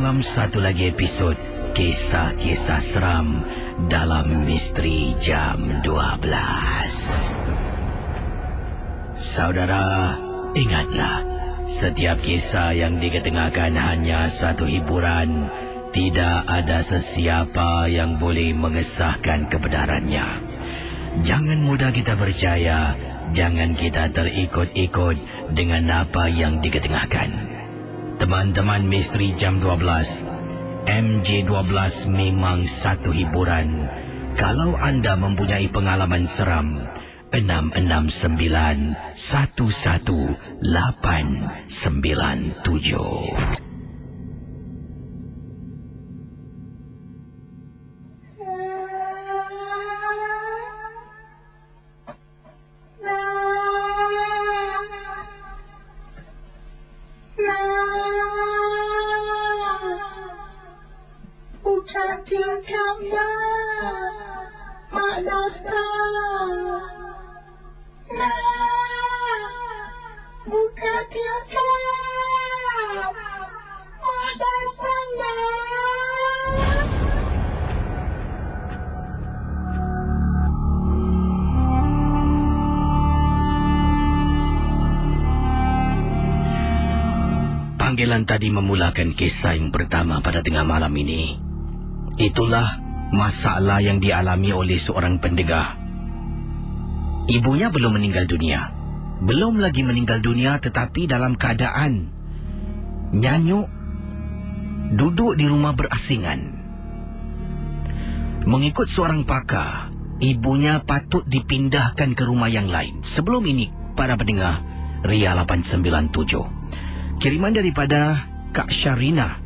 dalam satu lagi episod Kisah-Kisah Seram dalam Misteri Jam 12. Saudara, ingatlah, setiap kisah yang diketengahkan hanya satu hiburan. Tidak ada sesiapa yang boleh mengesahkan kebenarannya. Jangan mudah kita percaya, jangan kita terikut-ikut dengan apa yang diketengahkan. Teman-teman Misteri Jam 12, MJ12 memang satu hiburan. Kalau anda mempunyai pengalaman seram, 669-11897. Panggilan tadi memulakan kisah yang pertama pada tengah malam ini. Itulah masalah yang dialami oleh seorang pendengar. Ibunya belum meninggal dunia. Belum lagi meninggal dunia, tetapi dalam keadaan nyanyuk, duduk di rumah berasingan. Mengikut seorang pakar, ibunya patut dipindahkan ke rumah yang lain. Sebelum ini, para pendengar, Ria 897. Kiriman daripada Kak Syarina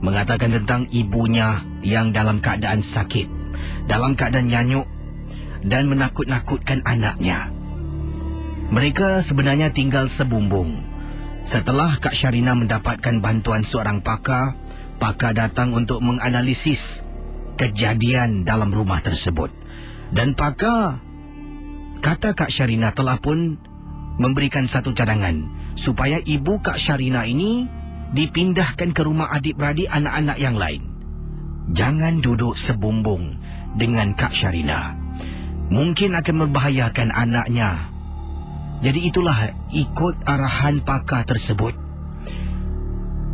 mengatakan tentang ibunya yang dalam keadaan sakit, dalam keadaan nyanyuk dan menakut-nakutkan anaknya. Mereka sebenarnya tinggal sebumbung. Setelah Kak Syarina mendapatkan bantuan seorang pakar, pakar datang untuk menganalisis kejadian dalam rumah tersebut. Dan pakar kata Kak Syarina telah pun memberikan satu cadangan supaya ibu Kak Syarina ini dipindahkan ke rumah adik-beradik anak-anak yang lain. Jangan duduk sebumbung dengan Kak Syarina. Mungkin akan membahayakan anaknya. Jadi itulah ikut arahan pakar tersebut.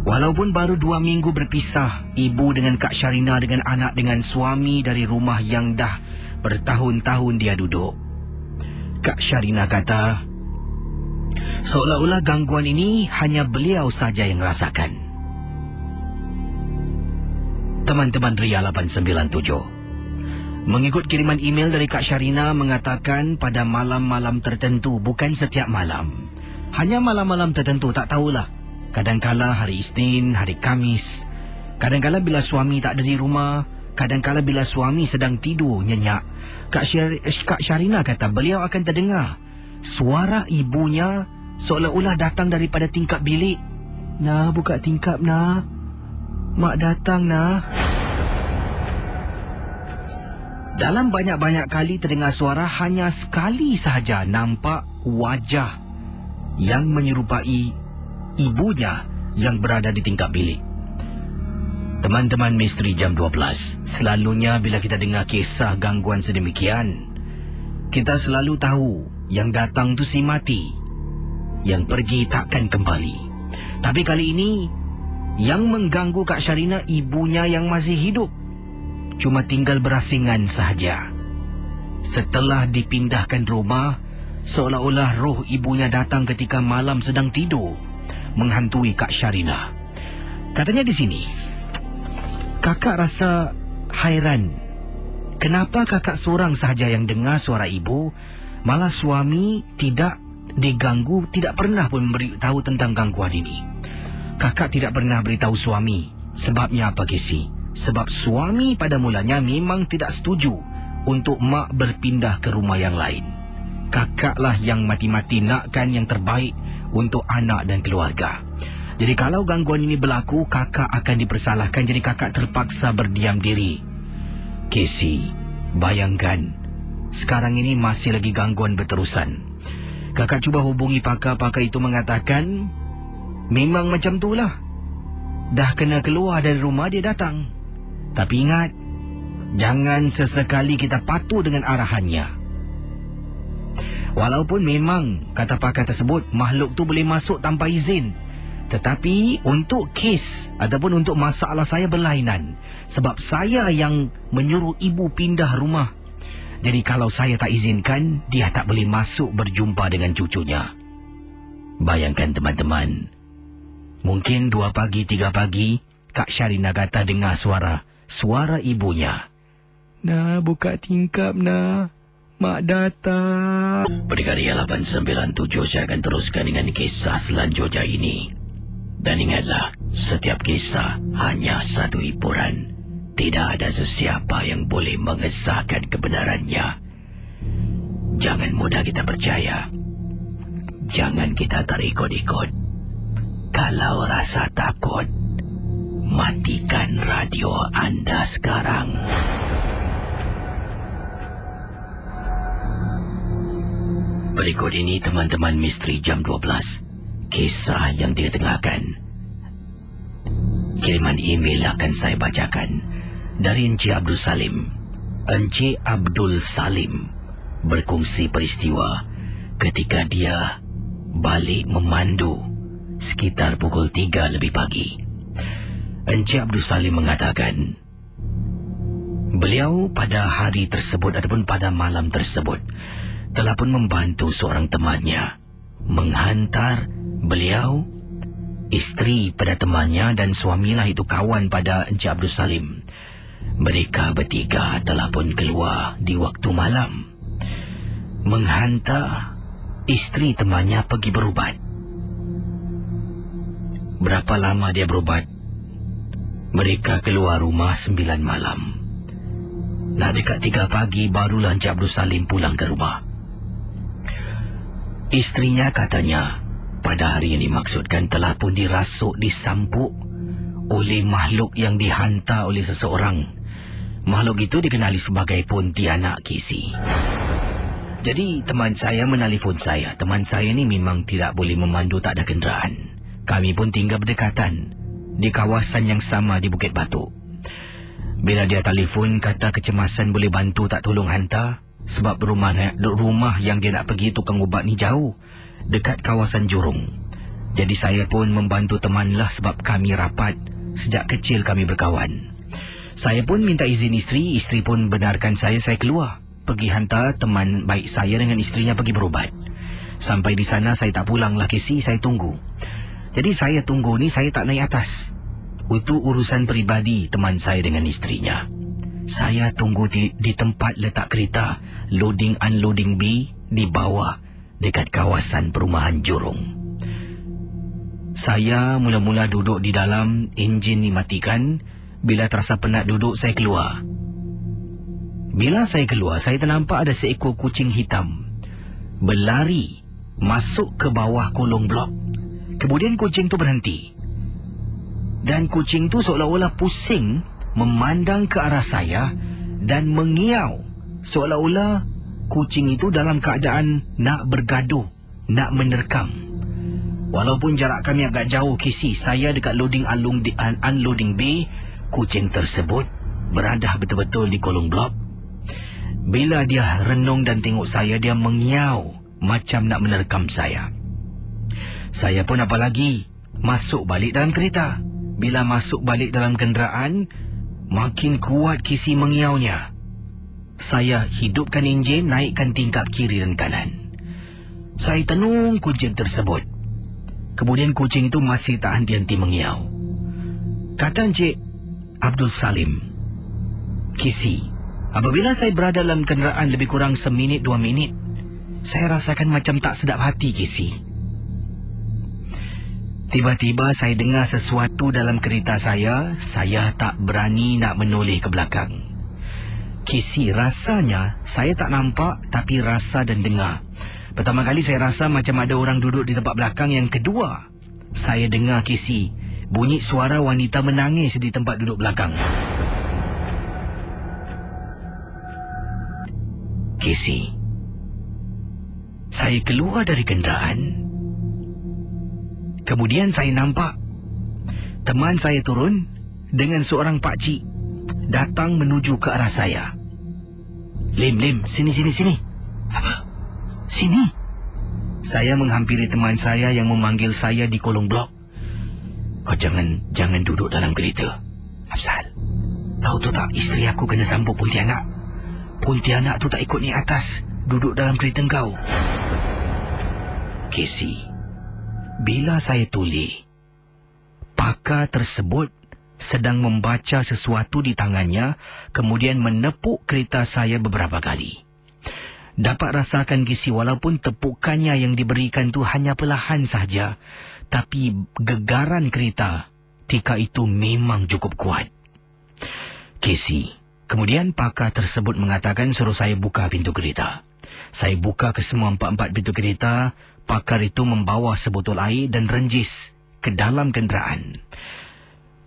Walaupun baru 2 minggu berpisah, ibu dengan Kak Syarina dengan anak dengan suami dari rumah yang dah bertahun-tahun dia duduk. Kak Syarina kata, seolah-olah gangguan ini hanya beliau saja yang rasakan. Teman-teman Ria 897, mengikut kiriman email dari Kak Syarina mengatakan pada malam-malam tertentu, bukan setiap malam, hanya malam-malam tertentu, tak tahulah. Kadangkala hari Isnin, hari Kamis, kadangkala bila suami tak ada di rumah, kadangkala bila suami sedang tidur nyenyak, Kak Syarina kata beliau akan terdengar suara ibunya seolah-olah datang daripada tingkap bilik. Nah, buka tingkap, nah. Mak datang, nah. Dalam banyak-banyak kali terdengar suara, hanya sekali sahaja nampak wajah yang menyerupai ibunya yang berada di tingkap bilik. Teman-teman Misteri Jam 12, selalunya bila kita dengar kisah gangguan sedemikian, kita selalu tahu yang datang tu si mati, yang pergi takkan kembali. Tapi kali ini, yang mengganggu Kak Syarina ibunya yang masih hidup, cuma tinggal berasingan sahaja. Setelah dipindahkan rumah, seolah-olah roh ibunya datang ketika malam sedang tidur, menghantui Kak Syarina. Katanya di sini, kakak rasa hairan. Kenapa kakak seorang sahaja yang dengar suara ibu, malah suami tidak diganggu, tidak pernah pun memberitahu tentang gangguan ini. Kakak tidak pernah beritahu suami. Sebabnya apa, Kesi? Sebab suami pada mulanya memang tidak setuju untuk mak berpindah ke rumah yang lain. Kakaklah yang mati-mati nakkan yang terbaik untuk anak dan keluarga. Jadi kalau gangguan ini berlaku, kakak akan dipersalahkan. Jadi kakak terpaksa berdiam diri. Kesi, bayangkan, sekarang ini masih lagi gangguan berterusan. Kakak cuba hubungi pakar-pakar itu mengatakan, memang macam itulah. Dah kena keluar dari rumah, dia datang. Tapi ingat, jangan sesekali kita patuh dengan arahannya. Walaupun memang kata pakar tersebut makhluk tu boleh masuk tanpa izin, tetapi untuk kes ataupun untuk masalah saya berlainan, sebab saya yang menyuruh ibu pindah rumah. Jadi kalau saya tak izinkan, dia tak boleh masuk berjumpa dengan cucunya. Bayangkan teman-teman, mungkin 2 pagi 3 pagi Kak Syarina kata dengar suara ibunya. Nah, buka tingkap nah, mak datang. Pendengar 897, saya akan teruskan dengan kisah selanjutnya ini. Dan ingatlah, setiap kisah hanya satu hiburan. Tidak ada sesiapa yang boleh mengesahkan kebenarannya. Jangan mudah kita percaya. Jangan kita terikut-ikut. Kalau rasa takut, matikan radio anda sekarang. Berikut ini teman-teman Misteri Jam 12. Kisah yang ditengahkan. Kiriman email akan saya bacakan dari Encik Abdul Salim. Encik Abdul Salim berkongsi peristiwa ketika dia balik memandu sekitar pukul 3 lebih pagi. Encik Abdul Salim mengatakan, beliau pada hari tersebut ataupun pada malam tersebut telah pun membantu seorang temannya menghantar beliau, isteri pada temannya dan suamilah itu kawan pada Encik Abdul Salim. Mereka bertiga telah pun keluar di waktu malam menghantar isteri temannya pergi berubat. Berapa lama dia berubat? Mereka keluar rumah 9 malam. Nak dekat 3 pagi barulah Encik Abdul Salim pulang ke rumah. Istrinya katanya pada hari yang dimaksudkan telah pun dirasuk, disampuk oleh makhluk yang dihantar oleh seseorang. Makhluk itu dikenali sebagai Pontianak Kisi. Jadi teman saya menelefon saya. Teman saya ni memang tidak boleh memandu, tak ada kenderaan. Kami pun tinggal berdekatan di kawasan yang sama di Bukit Batu. Bila dia telefon, kata kecemasan boleh bantu tak tolong hantar. Sebab rumah yang dia nak pergi tukang ubat ni jauh, dekat kawasan Jurong. Jadi saya pun membantu temanlah sebab kami rapat. Sejak kecil kami berkawan. Saya pun minta izin isteri pun benarkan saya keluar pergi hantar teman baik saya dengan isterinya pergi berubat. Sampai di sana saya tak pulang lah Kisi, saya tunggu. Jadi saya tunggu ni, saya tak naik atas. Itu urusan peribadi teman saya dengan isterinya. Saya tunggu di tempat letak kereta loading unloading bay di bawah dekat kawasan perumahan Jurong. Saya mula-mula duduk di dalam, enjin dimatikan. Bila terasa penat duduk, saya keluar. Bila saya keluar, saya ternampak ada seekor kucing hitam berlari masuk ke bawah kolong blok. Kemudian kucing tu berhenti. Dan kucing tu seolah-olah pusing memandang ke arah saya dan mengiau, seolah-olah kucing itu dalam keadaan nak bergaduh, nak menerkam. Walaupun jarak kami agak jauh Kisi, saya dekat loading unloading bay, kucing tersebut berada betul-betul di kolong blok. Bila dia renung dan tengok saya, dia mengiau macam nak menerkam saya. Saya pun apa lagi, masuk balik dalam kereta. Bila masuk balik dalam kenderaan, makin kuat Kisi mengiaunya. Saya hidupkan enjin, naikkan tingkap kiri dan kanan. Saya tenung kucing tersebut. Kemudian kucing itu masih tak henti-henti mengiau. Kata Encik Abdul Salim, Kisi, apabila saya berada dalam kenderaan lebih kurang 1 minit 2 minit, saya rasakan macam tak sedap hati Kisi. Tiba-tiba saya dengar sesuatu dalam kereta saya tak berani nak menoleh ke belakang. Kisi, rasanya saya tak nampak tapi rasa dan dengar. Pertama kali saya rasa macam ada orang duduk di tempat belakang. Yang kedua, saya dengar Kisi, bunyi suara wanita menangis di tempat duduk belakang. Kisi, saya keluar dari kenderaan. Kemudian saya nampak Teman saya turun dengan seorang pakcik datang menuju ke arah saya. Lim, sini. Apa? Sini. Saya menghampiri teman saya yang memanggil saya di kolong blok. Kau jangan duduk dalam kereta. Afzal, tahu tu tak, isteri aku kena sambut Pontianak. Pontianak tu tak ikut naik atas, duduk dalam kereta kau. Casey, bila saya tuli, pakar tersebut sedang membaca sesuatu di tangannya, kemudian menepuk kereta saya beberapa kali. Dapat rasakan Casey, walaupun tepukannya yang diberikan tu hanya perlahan saja, tapi gegaran kereta ketika itu memang cukup kuat. Casey, kemudian pakar tersebut mengatakan suruh saya buka pintu kereta. Saya buka ke semua 4 pintu kereta. Pakar itu membawa sebotol air dan renjis ke dalam kenderaan.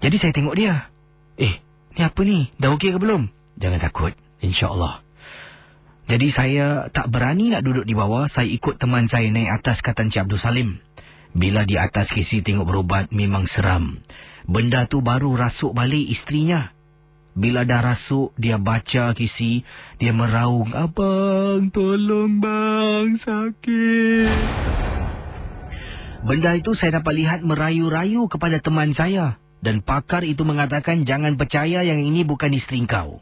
Jadi saya tengok dia. Ni apa ni? Dah okey ke belum? Jangan takut, insya-Allah. Jadi saya tak berani nak duduk di bawah. Saya ikut teman saya naik atas, kata Encik Abdul Salim. Bila di atas, Casey tengok berubat, memang seram. Benda tu baru rasuk balik isterinya. Bila dah rasuk, dia baca, Casey. Dia meraung, "Abang, tolong bang, sakit." Benda itu saya dapat lihat merayu-rayu kepada teman saya. Dan pakar itu mengatakan, "Jangan percaya, yang ini bukan isteri kau."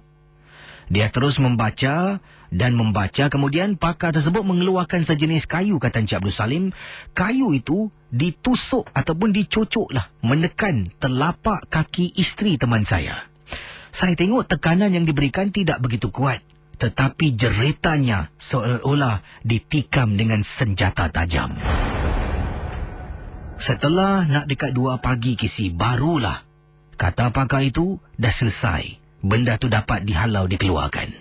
Dia terus membaca dan membaca. Kemudian pakar tersebut mengeluarkan sejenis kayu, kata Encik Abdul Salim. Kayu itu ditusuk ataupun dicocoklah menekan telapak kaki isteri teman saya. Saya tengok tekanan yang diberikan tidak begitu kuat, tetapi jeritannya seolah-olah ditikam dengan senjata tajam. Setelah nak dekat 2 pagi, Casey, barulah kata pakar itu dah selesai. Benda tu dapat dihalau, dikeluarkan.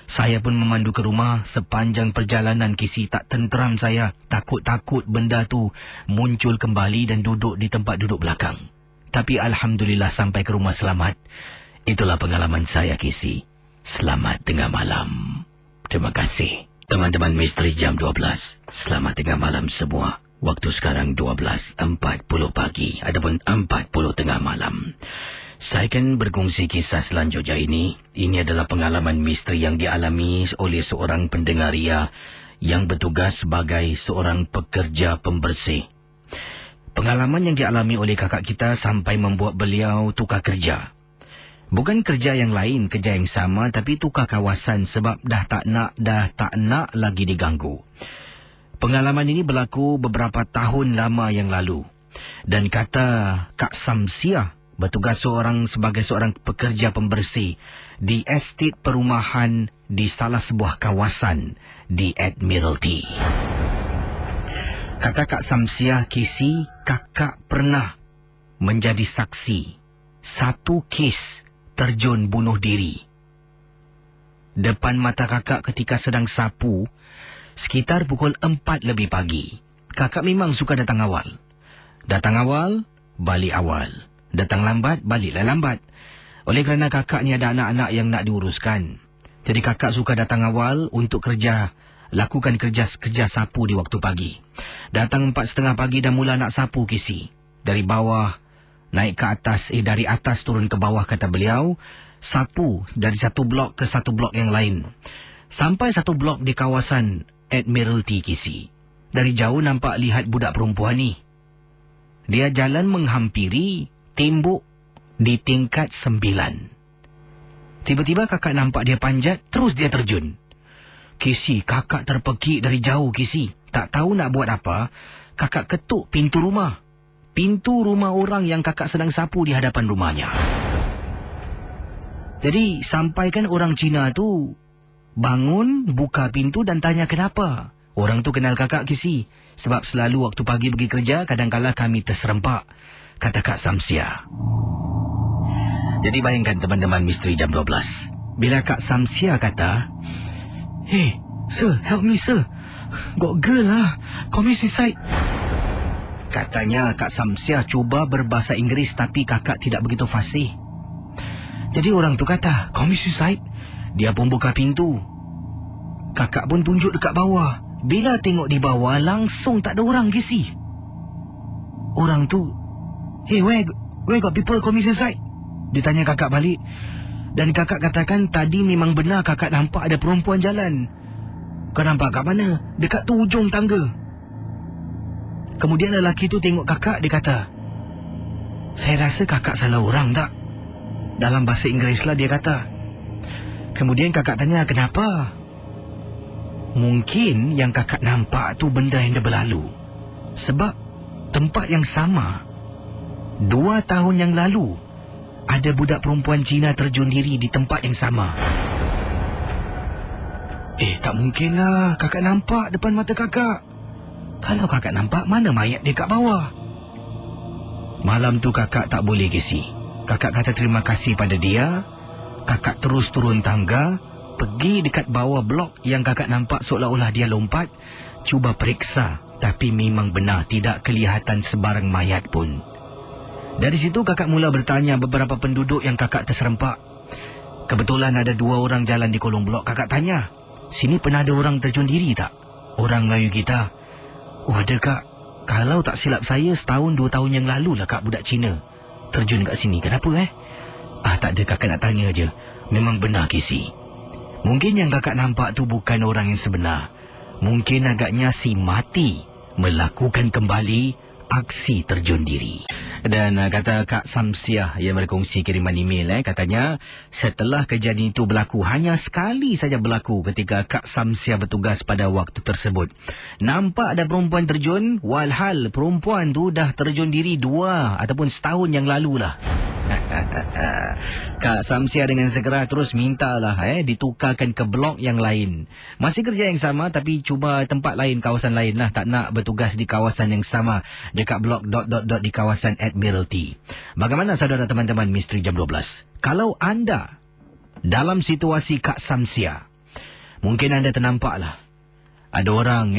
Saya pun memandu ke rumah. Sepanjang perjalanan, Casey, tak tenteram saya. Takut-takut benda tu muncul kembali dan duduk di tempat duduk belakang. Tapi Alhamdulillah sampai ke rumah selamat. Itulah pengalaman saya, Casey. Selamat tengah malam. Terima kasih. Teman-teman Misteri Jam 12. Selamat tengah malam semua. Waktu sekarang 12.40 pagi ataupun 40 tengah malam. Saya akan berkongsi kisah selanjutnya ini. Ini adalah pengalaman misteri yang dialami oleh seorang pendengar ria yang bertugas sebagai seorang pekerja pembersih. Pengalaman yang dialami oleh kakak kita sampai membuat beliau tukar kerja. Bukan kerja yang lain, kerja yang sama, tapi tukar kawasan sebab dah tak nak lagi diganggu. Pengalaman ini berlaku beberapa tahun lama yang lalu. Dan kata Kak Samsiah, bertugas sebagai seorang pekerja pembersih di estet perumahan di salah sebuah kawasan di Admiralty. Kata Kak Samsiah, Casey, kakak pernah menjadi saksi satu kes terjun bunuh diri. Depan mata kakak ketika sedang sapu, sekitar pukul 4 lebih pagi. Kakak memang suka datang awal. Datang awal, balik awal. Datang lambat, baliklah lambat. Oleh kerana kakak ni ada anak-anak yang nak diuruskan. Jadi kakak suka datang awal untuk lakukan kerja sapu di waktu pagi. Datang 4:30 pagi dah mula nak sapu, Casey. Dari bawah naik ke atas, dari atas turun ke bawah, kata beliau. Sapu dari satu blok ke satu blok yang lain. Sampai satu blok di kawasan Admiralty, Casey. Dari jauh nampak lihat budak perempuan ni. Dia jalan menghampiri tembok di tingkat 9. Tiba-tiba kakak nampak dia panjat, terus dia terjun. Casey, kakak terpekik dari jauh, Casey. Tak tahu nak buat apa, kakak ketuk pintu rumah. Pintu rumah orang yang kakak sedang sapu di hadapan rumahnya. Jadi sampaikan orang Cina tu bangun, buka pintu dan tanya kenapa. Orang tu kenal kakak, Casey. Sebab selalu waktu pagi pergi kerja, kadang-kala kami terserempak, kata Kak Samsiah. Jadi bayangkan teman-teman Misteri Jam 12. Bila Kak Samsiah kata, "Hey, sir, help me, sir. Got girl lah. Commit suicide." Katanya Kak Samsiah cuba berbahasa Inggeris tapi kakak tidak begitu fasih. Jadi orang tu kata, "Commit suicide?" Dia pun buka pintu. Kakak pun tunjuk dekat bawah. Bila tengok di bawah, langsung tak ada orang, Casey. Orang tu, "Hey, Where got people commit suicide? Dia tanya kakak balik. Dan kakak katakan tadi memang benar kakak nampak ada perempuan jalan. Kau nampak kat mana? Dekat tu ujung tangga. Kemudian lelaki tu tengok kakak, dia kata, saya rasa kakak salah orang tak? Dalam bahasa Inggeris lah dia kata. Kemudian kakak tanya, kenapa? Mungkin yang kakak nampak tu benda yang dah berlalu. Sebab tempat yang sama, 2 tahun yang lalu, ada budak perempuan Cina terjun diri di tempat yang sama. Tak mungkin lah kakak nampak depan mata kakak. Kalau kakak nampak, mana mayat dia kat bawah? Malam tu kakak tak boleh Casey. Kakak kata terima kasih pada dia. Kakak terus turun tangga, pergi dekat bawah blok yang kakak nampak seolah-olah dia lompat. Cuba periksa, tapi memang benar tidak kelihatan sebarang mayat pun. Dari situ kakak mula bertanya beberapa penduduk yang kakak terserempak. Kebetulan ada 2 orang jalan di kolong blok. Kakak tanya, sini pernah ada orang terjun diri tak? Orang Melayu kita. Oh ada kak. Kalau tak silap saya, 1-2 tahun yang lalu lah kak budak Cina terjun kat sini. Kenapa tak ada, kakak nak tanya je. Memang benar Casey. Mungkin yang kakak nampak tu bukan orang yang sebenar. Mungkin agaknya si mati melakukan kembali aksi terjun diri. Dan kata Kak Samsiah yang berkongsi kiriman email, katanya setelah kejadian itu berlaku, hanya sekali saja berlaku ketika Kak Samsiah bertugas pada waktu tersebut. Nampak ada perempuan terjun, walhal perempuan tu dah terjun diri 2 ataupun setahun yang lalu lah. Kak Samsiah dengan segera terus mintalah ditukarkan ke blok yang lain. Masih kerja yang sama tapi cuba tempat lain, kawasan lain lah. Tak nak bertugas di kawasan yang sama dekat blok ... di kawasan Admiralty. Bagaimana saudara teman-teman Misteri Jam 12? Kalau anda dalam situasi Kak Samsiah, mungkin anda ternampak lah ada orang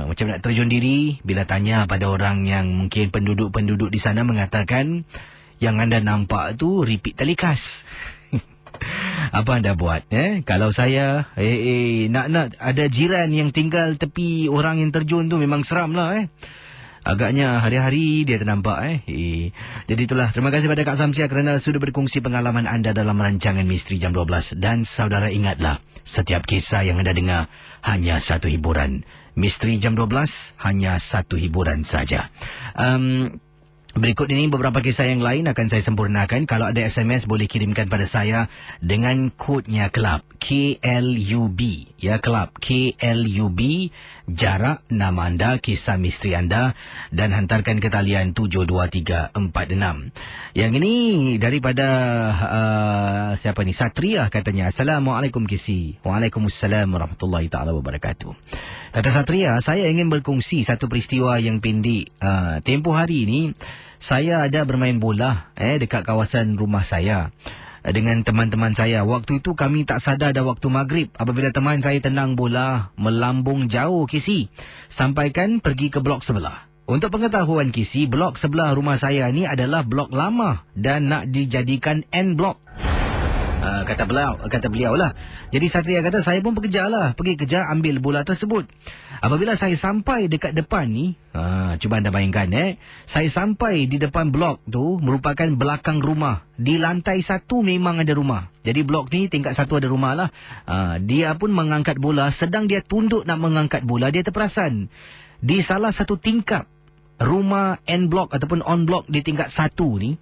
macam nak terjun diri. Bila tanya pada orang yang mungkin penduduk-penduduk di sana mengatakan yang anda nampak tu repeat telekas. Apa anda buat? Kalau saya nak ada jiran yang tinggal tepi orang yang terjun tu, memang seram lah. Agaknya hari-hari dia ternampak. Jadi itulah, terima kasih pada Kak Samsiah kerana sudah berkongsi pengalaman anda dalam rancangan Misteri Jam 12. Dan saudara ingatlah, setiap kisah yang anda dengar hanya satu hiburan. Misteri Jam 12 hanya satu hiburan saja. Berikut ini beberapa kisah yang lain akan saya sempurnakan. Kalau ada SMS boleh kirimkan pada saya dengan kodnya KLUB, KLUB, KLUB, KLUB, jarak, nama anda, kisah misteri anda dan hantarkan ke talian 72346. Yang ini daripada siapa ni? Satria katanya, Assalamualaikum Kisi. Waalaikumsalam warahmatullahi taala wabarakatuh. Kata Satria, saya ingin berkongsi satu peristiwa yang pendek. Tempoh hari ini saya ada bermain bola dekat kawasan rumah saya dengan teman-teman saya. Waktu itu kami tak sadar dah waktu maghrib apabila teman saya tendang bola melambung jauh Kisi, sampaikan pergi ke blok sebelah. Untuk pengetahuan Kisi, blok sebelah rumah saya ni adalah blok lama dan nak dijadikan N blok. Kata beliau lah. Jadi Satria kata, saya pun pergi kerja ambil bola tersebut. Apabila saya sampai dekat depan ni, cuba anda bayangkan saya sampai di depan blok tu, merupakan belakang rumah. Di lantai 1 memang ada rumah. Jadi blok ni tingkat 1 ada rumah lah. Dia pun mengangkat bola. Sedang dia tunduk nak mengangkat bola, dia terperasan di salah satu tingkap rumah N block ataupun on block di tingkat 1 ni,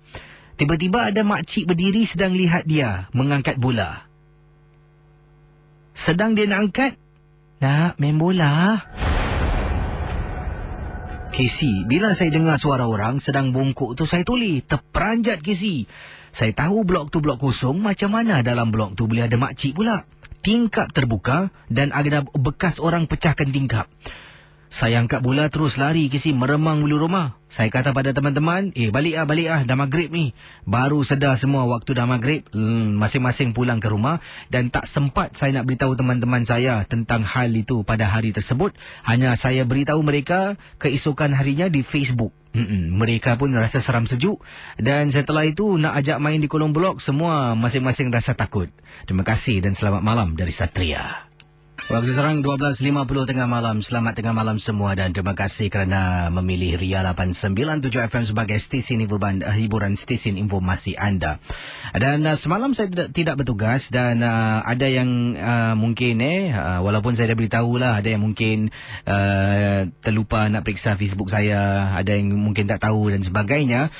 tiba-tiba ada makcik berdiri sedang lihat dia mengangkat bola. Sedang dia nak angkat, nak main bola. Casey, bila saya dengar suara orang sedang bongkok tu, saya toleh, terperanjat Casey. Saya tahu blok tu blok kosong, macam mana dalam blok tu boleh ada makcik pula. Tingkap terbuka dan ada bekas orang pecahkan tingkap. Saya angkat bola terus lari Casey, meremang bulu rumah. Saya kata pada teman-teman, balik dah maghrib ni. Baru sedar semua waktu dah maghrib, masing-masing pulang ke rumah. Dan tak sempat saya nak beritahu teman-teman saya tentang hal itu pada hari tersebut. Hanya saya beritahu mereka keesokan harinya di Facebook. Mereka pun rasa seram sejuk. Dan setelah itu nak ajak main di kolong blok, semua masing-masing rasa takut. Terima kasih dan selamat malam dari Satria. Waktu sekarang 12.50 tengah malam. Selamat tengah malam semua dan terima kasih kerana memilih Ria 897 FM sebagai stesen hiburan stesen informasi anda. Dan semalam saya tidak bertugas dan ada yang mungkin walaupun saya dah beritahu lah, ada yang mungkin terlupa nak periksa Facebook saya, ada yang mungkin tak tahu dan sebagainya.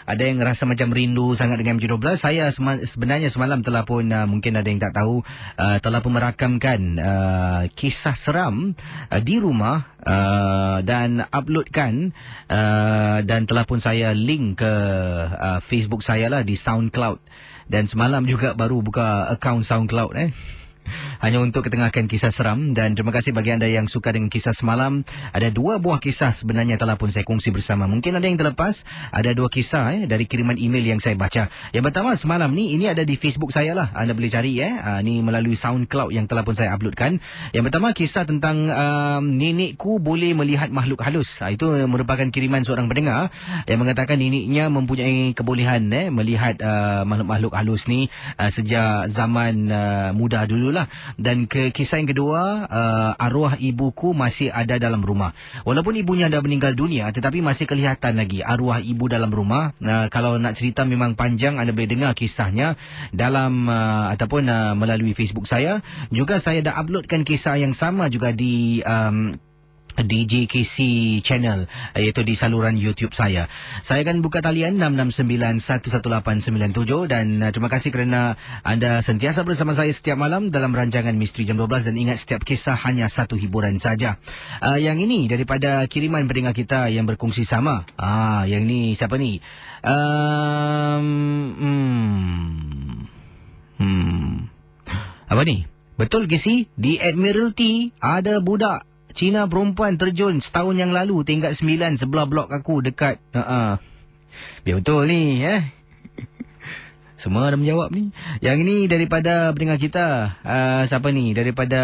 Ada yang rasa macam rindu sangat dengan MJ12. Saya sebenarnya semalam telah pun, mungkin ada yang tak tahu, telah pun merakamkan kisah seram di rumah dan uploadkan dan telah pun saya link ke Facebook saya lah di SoundCloud. Dan semalam juga baru buka akaun SoundCloud hanya untuk ketengahkan kisah seram. Dan terima kasih bagi anda yang suka dengan kisah semalam. Ada 2 buah kisah sebenarnya telah pun saya kongsi bersama. Mungkin ada yang terlepas. Ada 2 kisah dari kiriman email yang saya baca. Yang pertama semalam ni, ini ada di Facebook saya lah. Anda boleh cari ni melalui SoundCloud yang telah pun saya uploadkan. Yang pertama kisah tentang nenekku boleh melihat makhluk halus. Itu merupakan kiriman seorang pendengar yang mengatakan neneknya mempunyai kebolehan melihat makhluk-makhluk halus ni sejak zaman muda dululah. Dan kisah yang kedua, arwah ibuku masih ada dalam rumah. Walaupun ibunya dah meninggal dunia, tetapi masih kelihatan lagi arwah ibu dalam rumah. Kalau nak cerita memang panjang, anda boleh dengar kisahnya dalam ataupun melalui Facebook saya. Juga saya dah uploadkan kisah yang sama juga di DJKC channel, iaitu di saluran YouTube saya. Saya akan buka talian 669-11897 dan terima kasih kerana anda sentiasa bersama saya setiap malam dalam rancangan Misteri Jam 12. Dan ingat, setiap kisah hanya satu hiburan saja. Yang ini daripada kiriman pendengar kita yang berkongsi sama. Yang ni siapa ni? Apa ni? Betul ke si? Di Admiralty ada budak Cina perempuan terjun setahun yang lalu tingkat 9 sebelah blok aku dekat. Biar betul ni semua dah menjawab ni. Yang ini daripada pendengar kita. Siapa ni? Daripada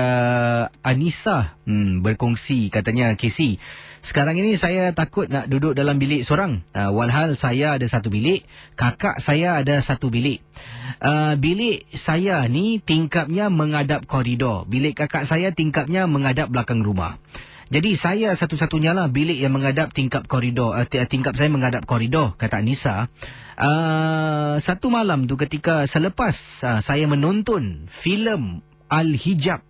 Anissa. Berkongsi katanya, Casey, sekarang ini saya takut nak duduk dalam bilik seorang. Walhal saya ada satu bilik, kakak saya ada satu bilik. Bilik saya ni tingkapnya menghadap koridor. Bilik kakak saya tingkapnya menghadap belakang rumah. Jadi saya satu-satunya lah bilik yang menghadap tingkap koridor. Tingkap saya menghadap koridor, kata Anissa. Satu malam tu ketika selepas saya menonton filem Al-Hijab,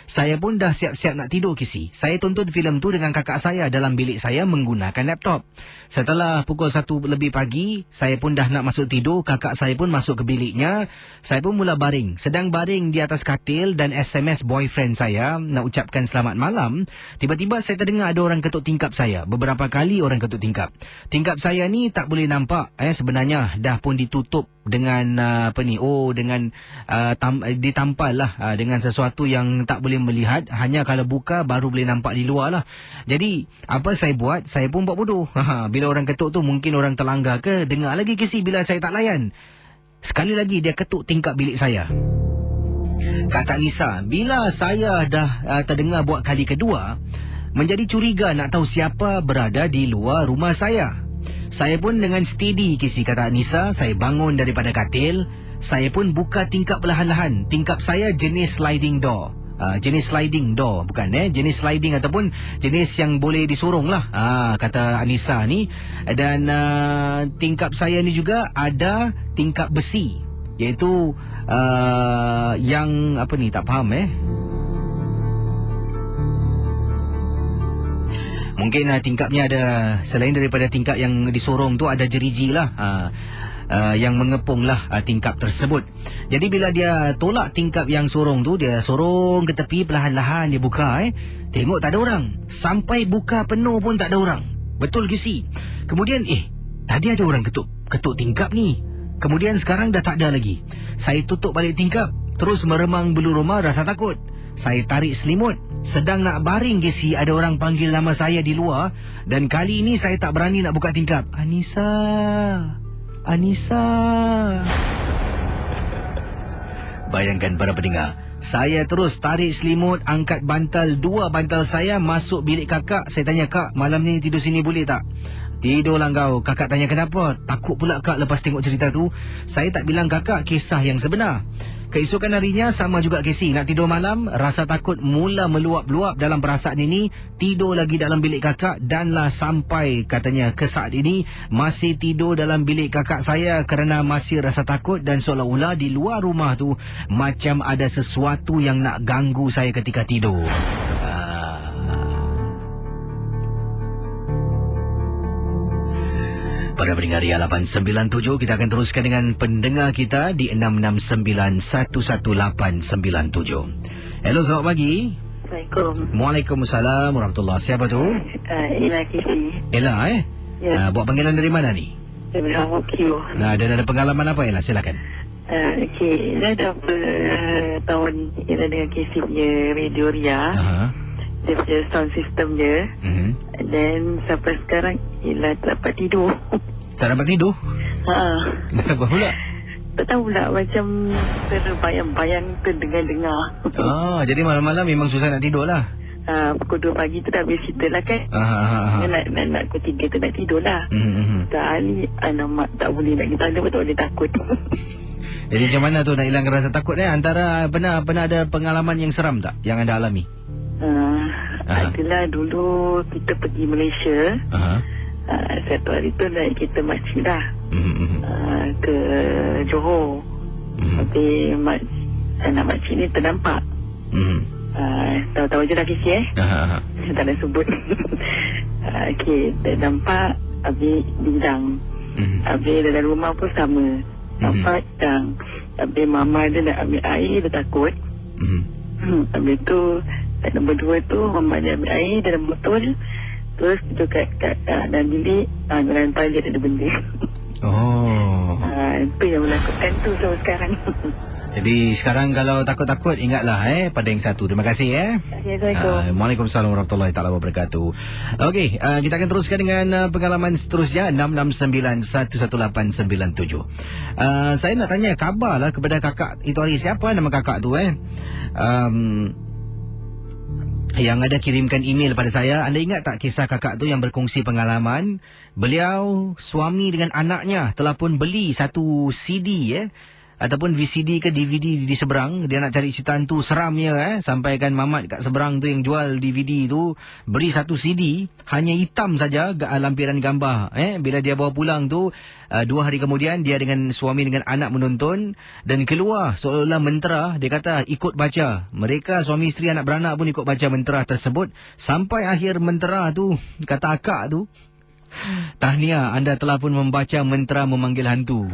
saya pun dah siap-siap nak tidur, Kisi. Saya tonton filem tu dengan kakak saya dalam bilik saya menggunakan laptop. Setelah pukul 1 lebih pagi, saya pun dah nak masuk tidur. Kakak saya pun masuk ke biliknya. Saya pun mula baring. Sedang baring di atas katil dan SMS boyfriend saya nak ucapkan selamat malam. Tiba-tiba saya terdengar ada orang ketuk tingkap saya. Beberapa kali orang ketuk tingkap. Tingkap saya ni tak boleh nampak. Sebenarnya dah pun ditutup dengan dengan ditampal lah dengan sesuatu yang tak boleh melihat, hanya kalau buka baru boleh nampak di luar lah. Jadi apa saya buat? Saya pun buat bodoh. Bila orang ketuk tu, mungkin orang terlanggar ke, dengar lagi Kisi bila saya tak layan. Sekali lagi dia ketuk tingkap bilik saya. Kata Nisa, bila saya dah terdengar buat kali kedua, menjadi curiga nak tahu siapa berada di luar rumah saya. Saya pun dengan steady, Kisi, kata Nisa, saya bangun daripada katil. Saya pun buka tingkap perlahan-lahan. Tingkap saya jenis sliding door. Jenis sliding door, bukan jenis sliding ataupun jenis yang boleh disorong lah, kata Anissa ni. Dan tingkap saya ni juga ada tingkap besi, iaitu yang apa ni, tak faham mungkin tingkapnya ada, selain daripada tingkap yang disorong tu, ada jeriji lah yang mengepung lah tingkap tersebut. Jadi bila dia tolak tingkap yang sorong tu, dia sorong ke tepi perlahan-lahan, dia buka tengok tak ada orang. Sampai buka penuh pun tak ada orang. Betul ke si? Kemudian tadi ada orang ketuk tingkap ni. Kemudian sekarang dah tak ada lagi. Saya tutup balik tingkap, terus meremang bulu roma, rasa takut. Saya tarik selimut, sedang nak baring ke si, ada orang panggil nama saya di luar. Dan kali ini saya tak berani nak buka tingkap. Anissa. Bayangkan para pendengar, saya terus tarik selimut, angkat bantal, 2 bantal saya, masuk bilik kakak. Saya tanya, Kak, malam ni tidur sini boleh tak? Tidurlah kau. Kakak tanya kenapa. Takut pula kak lepas tengok cerita tu. Saya tak bilang kakak kisah yang sebenar. Keesokan harinya sama juga Casey. Nak tidur malam, rasa takut mula meluap-luap dalam perasaan ini. Tidur lagi dalam bilik kakak danlah sampai katanya ke saat ini masih tidur dalam bilik kakak saya kerana masih rasa takut dan seolah-olah di luar rumah tu macam ada sesuatu yang nak ganggu saya ketika tidur. Para pendengar Ria 897, kita akan teruskan dengan pendengar kita di 6691187. Hello, selamat pagi. Assalamualaikum. Waalaikumsalam warahmatullahi. Siapa tu? Ella Kisi. Ella, Ya. buat panggilan dari mana ni? Dari Hong Kong. Dan ada pengalaman apa, Ella? Silakan. Okey, dah dah tahun Ella dengan Kisi punya radio Ria. Dia punya sound system dia. And then sampai sekarang Ella tak dapat tidur. Tak dapat tidur? Kenapa pula? Tak tahu pula, macam terbayang-bayang terdengar-dengar. Jadi malam-malam memang susah nak tidur lah. Pukul 2 pagi tu dah habis cerita lah kan. Nak pukul 3 tu nak tidur lah. Sekali alamak tak boleh nak kita ada, betul dia takut. Jadi macam mana tu nak hilangkan rasa takut Antara pernah ada pengalaman yang seram tak yang anda alami? Adalah dulu kita pergi Malaysia. Satu hari tu naik kereta makcik lah. Ke Johor. Tapi anak makcik ni terdampak. Tahu-tahu je dah kisi tak nak sebut. Okey, terdampak. Habis bidang. Habis dalam rumah pun sama. Nampak bidang. Habis mama dia nak ambil air, dia takut. Habis tu nombor 2 tu mama dia ambil air dalam botol. Terus tu kat dalam bilik, dalam toilet ada benda. Itu yang menakutkan tu sampai sekarang. Jadi sekarang kalau takut-takut ingatlah pada yang satu. Terima kasih Assalamualaikum. Waalaikumsalam warahmatullahi taala wabarakatuh. Okey, kita akan teruskan dengan pengalaman seterusnya 6691187. Saya nak tanya khabarlah kepada kakak itu hari. Siapa nama kakak tu yang ada kirimkan email pada saya. Anda ingat tak kisah kakak tu yang berkongsi pengalaman beliau suami dengan anaknya telah pun beli satu CD ataupun VCD ke DVD di seberang. Dia nak cari cerita hantu seramnya sampaikan mamat kat seberang tu yang jual DVD tu beri satu CD hanya hitam saja lampiran gambar. Bila dia bawa pulang tu 2 hari kemudian dia dengan suami dengan anak menonton dan keluar seolah-olah mentera. Dia kata ikut baca. Mereka suami isteri anak beranak pun ikut baca mentera tersebut sampai akhir mentera tu. Kata akak tu, tahniah, anda telah pun membaca mentera memanggil hantu.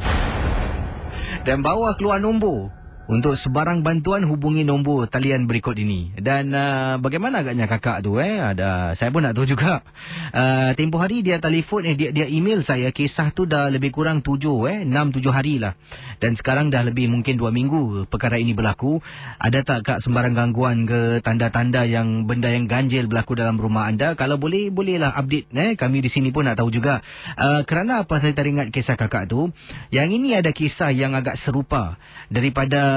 Dan bawa keluar nombor. Untuk sebarang bantuan hubungi nombor talian berikut ini. Dan bagaimana agaknya kakak tu saya pun nak tahu juga. Tempoh hari dia telefon dia email saya. Kisah tu dah lebih kurang 6-7 hari lah. Dan sekarang dah lebih mungkin 2 minggu perkara ini berlaku. Ada tak kak sembarang gangguan ke tanda-tanda yang benda yang ganjil berlaku dalam rumah anda? Kalau bolehlah update. Kami di sini pun nak tahu juga. Kerana apa saya teringat kisah kakak tu. Yang ini ada kisah yang agak serupa daripada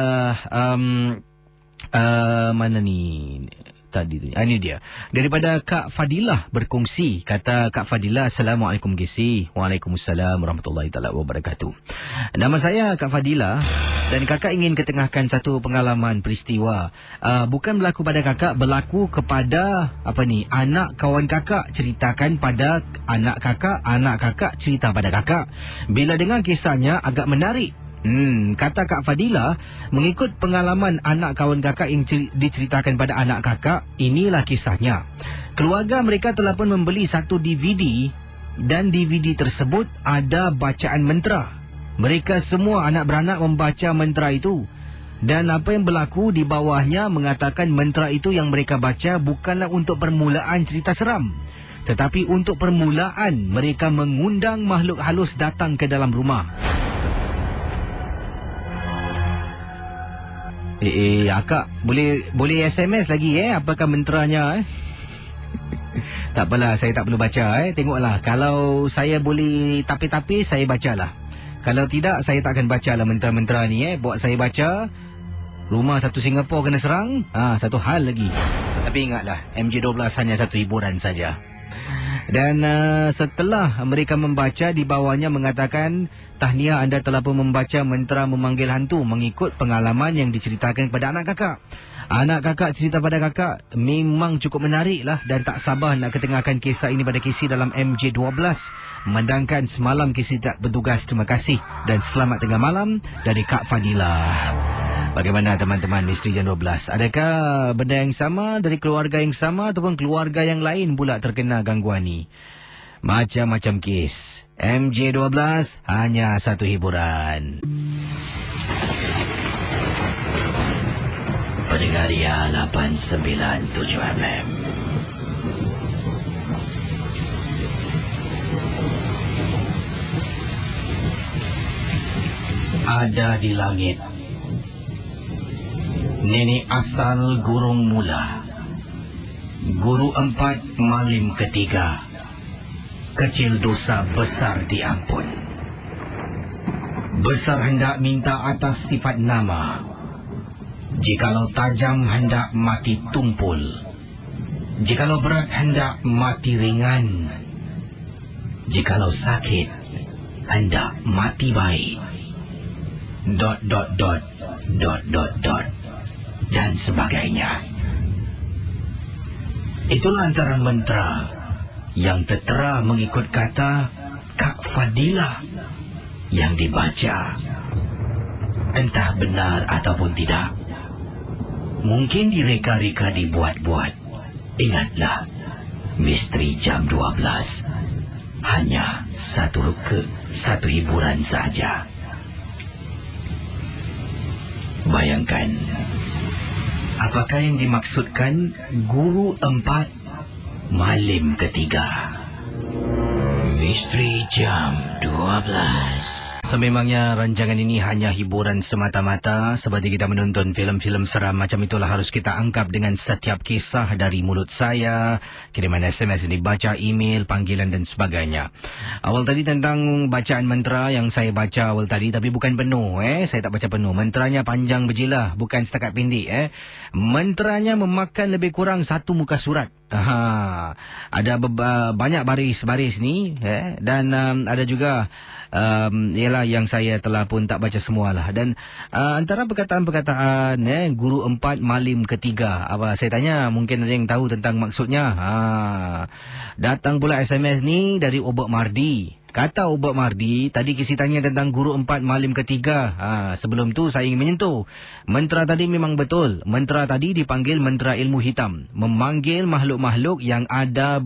mana ni tadi tu. Ini dia. Daripada Kak Fadilah berkongsi. Kata Kak Fadilah, Assalamualaikum Gisi. Waalaikumsalam warahmatullahi taala wabarakatuh. Nama saya Kak Fadilah dan kakak ingin ketengahkan satu pengalaman peristiwa. Bukan berlaku pada kakak, berlaku kepada anak kawan kakak ceritakan pada anak kakak cerita pada kakak. Bila dengar kisahnya agak menarik. Kata Kak Fadilah, mengikut pengalaman anak kawan kakak yang diceritakan pada anak kakak, inilah kisahnya. Keluarga mereka telah pun membeli satu DVD dan DVD tersebut ada bacaan mentera. Mereka semua anak beranak membaca mentera itu. Dan apa yang berlaku di bawahnya mengatakan mentera itu yang mereka baca bukanlah untuk permulaan cerita seram. Tetapi untuk permulaan mereka mengundang makhluk halus datang ke dalam rumah. Akak boleh SMS lagi apakah menteranya Tak apalah, saya tak perlu baca Tengoklah, kalau saya boleh tapi saya bacalah. Kalau tidak saya tak akan bacalah mentera-mentera ni Buat saya baca, rumah satu Singapura kena serang, satu hal lagi. Tapi ingatlah, MJ12 hanya satu hiburan saja. Dan setelah mereka membaca, di bawahnya mengatakan, tahniah anda telah pun membaca mantra memanggil hantu mengikut pengalaman yang diceritakan kepada anak kakak. Anak kakak cerita pada kakak memang cukup menarik lah dan tak sabar nak ketengahkan kisah ini pada KC dalam MJ12. Memandangkan semalam KC tak bertugas, terima kasih dan selamat tengah malam dari Kak Fadila. Bagaimana teman-teman Misteri Jam 12? Adakah benda yang sama dari keluarga yang sama ataupun keluarga yang lain pula terkena gangguan ni? Macam-macam kes. MJ12 hanya satu hiburan. Pendengar ya 897 FM. Ada di langit nenek asal gurung mula, guru 4 malim ketiga, kecil dosa besar diampun. Besar hendak minta atas sifat nama, jikalau tajam hendak mati tumpul, jikalau berat hendak mati ringan, jikalau sakit hendak mati baik, ... dan sebagainya. Itulah antara mantra yang tertera mengikut kata Kak Fadila yang dibaca. Entah benar ataupun tidak, mungkin direka-reka dibuat-buat. Ingatlah, Misteri Jam 12 hanya satu hiburan saja. Bayangkan, apakah yang dimaksudkan guru 4 malim ketiga? Misteri Jam 12. Sememangnya rancangan ini hanya hiburan semata-mata, seperti kita menonton filem-filem seram macam itulah harus kita anggap dengan setiap kisah dari mulut saya, kiriman SMS yang dibaca, email, panggilan dan sebagainya. Awal tadi tentang bacaan mantra yang saya baca awal tadi, tapi bukan penuh. Saya tak baca penuh. Mantranya panjang berjilah, bukan setakat pendek. Mantranya memakan lebih kurang satu muka surat. Ada banyak baris-baris ni, dan ada juga ialah yang saya telah pun tak baca semualah. Dan antara perkataan-perkataan guru 4 malim ketiga, apa saya tanya, mungkin ada yang tahu tentang maksudnya. Datang pula SMS ni dari Obak Mardi. Kata Obak Mardi, tadi kisi tanya tentang guru 4 malim ketiga. Sebelum tu saya ingin menyentuh. Mantra tadi memang betul. Mantra tadi dipanggil mantra ilmu hitam. Memanggil makhluk-makhluk yang ada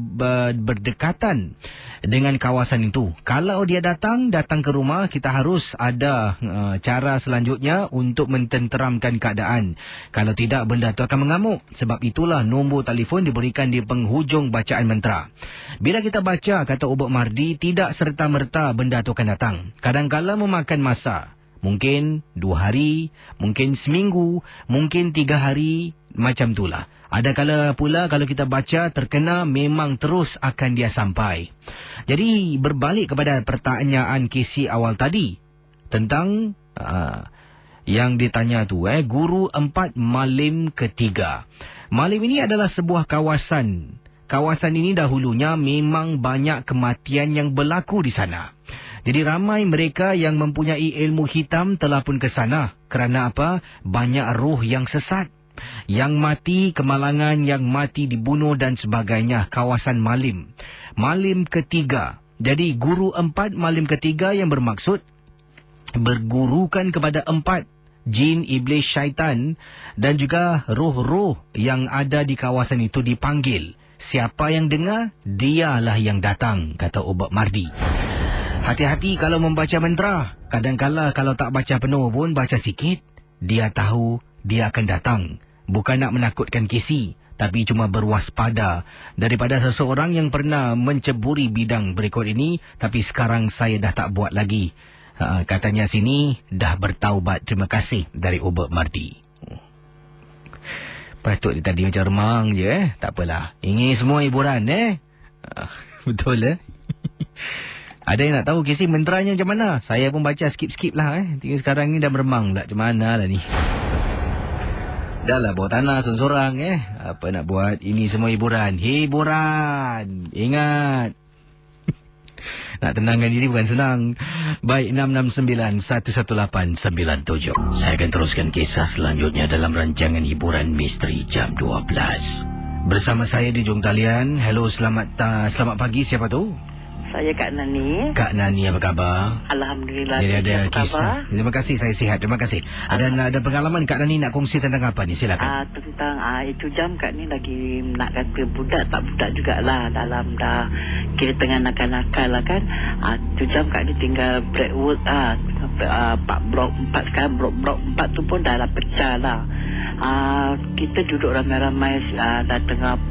berdekatan dengan kawasan itu. Kalau dia datang ke rumah, kita harus ada cara selanjutnya untuk mententeramkan keadaan. Kalau tidak, benda itu akan mengamuk. Sebab itulah nombor telefon diberikan di penghujung bacaan mantra. Bila kita baca, kata Obak Mardi, tidak serta-merta benda itu akan datang. Kadang-kadang memakan masa. Mungkin 2 hari, mungkin seminggu, mungkin 3 hari, macam itulah. Ada kala pula kalau kita baca terkena, memang terus akan dia sampai. Jadi berbalik kepada pertanyaan kisi awal tadi tentang yang ditanya tu, guru 4 malim ketiga. Malim ini adalah sebuah kawasan. Kawasan ini dahulunya memang banyak kematian yang berlaku di sana. Jadi ramai mereka yang mempunyai ilmu hitam telah pun ke sana. Kerana apa? Banyak roh yang sesat, yang mati kemalangan, yang mati dibunuh dan sebagainya. Kawasan malim. Malim ketiga. Jadi guru 4 malim ketiga yang bermaksud bergurukan kepada 4 jin, iblis, syaitan dan juga roh-roh yang ada di kawasan itu dipanggil. Siapa yang dengar, dialah yang datang, kata Obak Mardi. Hati-hati kalau membaca mantra. Kadang-kala kalau tak baca penuh pun, baca sikit, dia tahu dia akan datang. Bukan nak menakutkan kisi, tapi cuma berwaspada daripada seseorang yang pernah menceburi bidang berikut ini, tapi sekarang saya dah tak buat lagi. Katanya sini, dah bertaubat. Terima kasih dari Obak Mardi. Patut dia tadi macam remang je, tak apalah. Ini semua hiburan, Betul, Ada yang nak tahu kisi menteranya macam mana? Saya pun baca skip-skip lah, Tinggal sekarang ni dah meremang pula. Macam mana lah ni? Dah lah bawah tanah sorang-sorang Apa nak buat? Ini semua hiburan. Hiburan. Ingat. Nak tenangkan diri bukan senang. Baik, 669-11897. Saya akan teruskan kisah selanjutnya dalam rancangan hiburan misteri jam 12. Bersama saya di hujung talian. Hello, selamat pagi. Siapa tu? Saya Kak Nani. Kak Nani, apa khabar? Alhamdulillah. Jadi ada apa kisah. khabar? Terima kasih, saya sihat. Terima kasih. Dan ada pengalaman Kak Nani nak kongsi tentang apa ni? Silakan. Tentang itu jam Kak ni lagi nak kata budak tak budak jugalah, dalam dah kira tengah nakal-nakal lah kan. Itu jam Kak ni tinggal break work 4 blok 4 sekarang blok 4 tu pun dah pecah lah. Kita duduk ramai-ramai dah tengah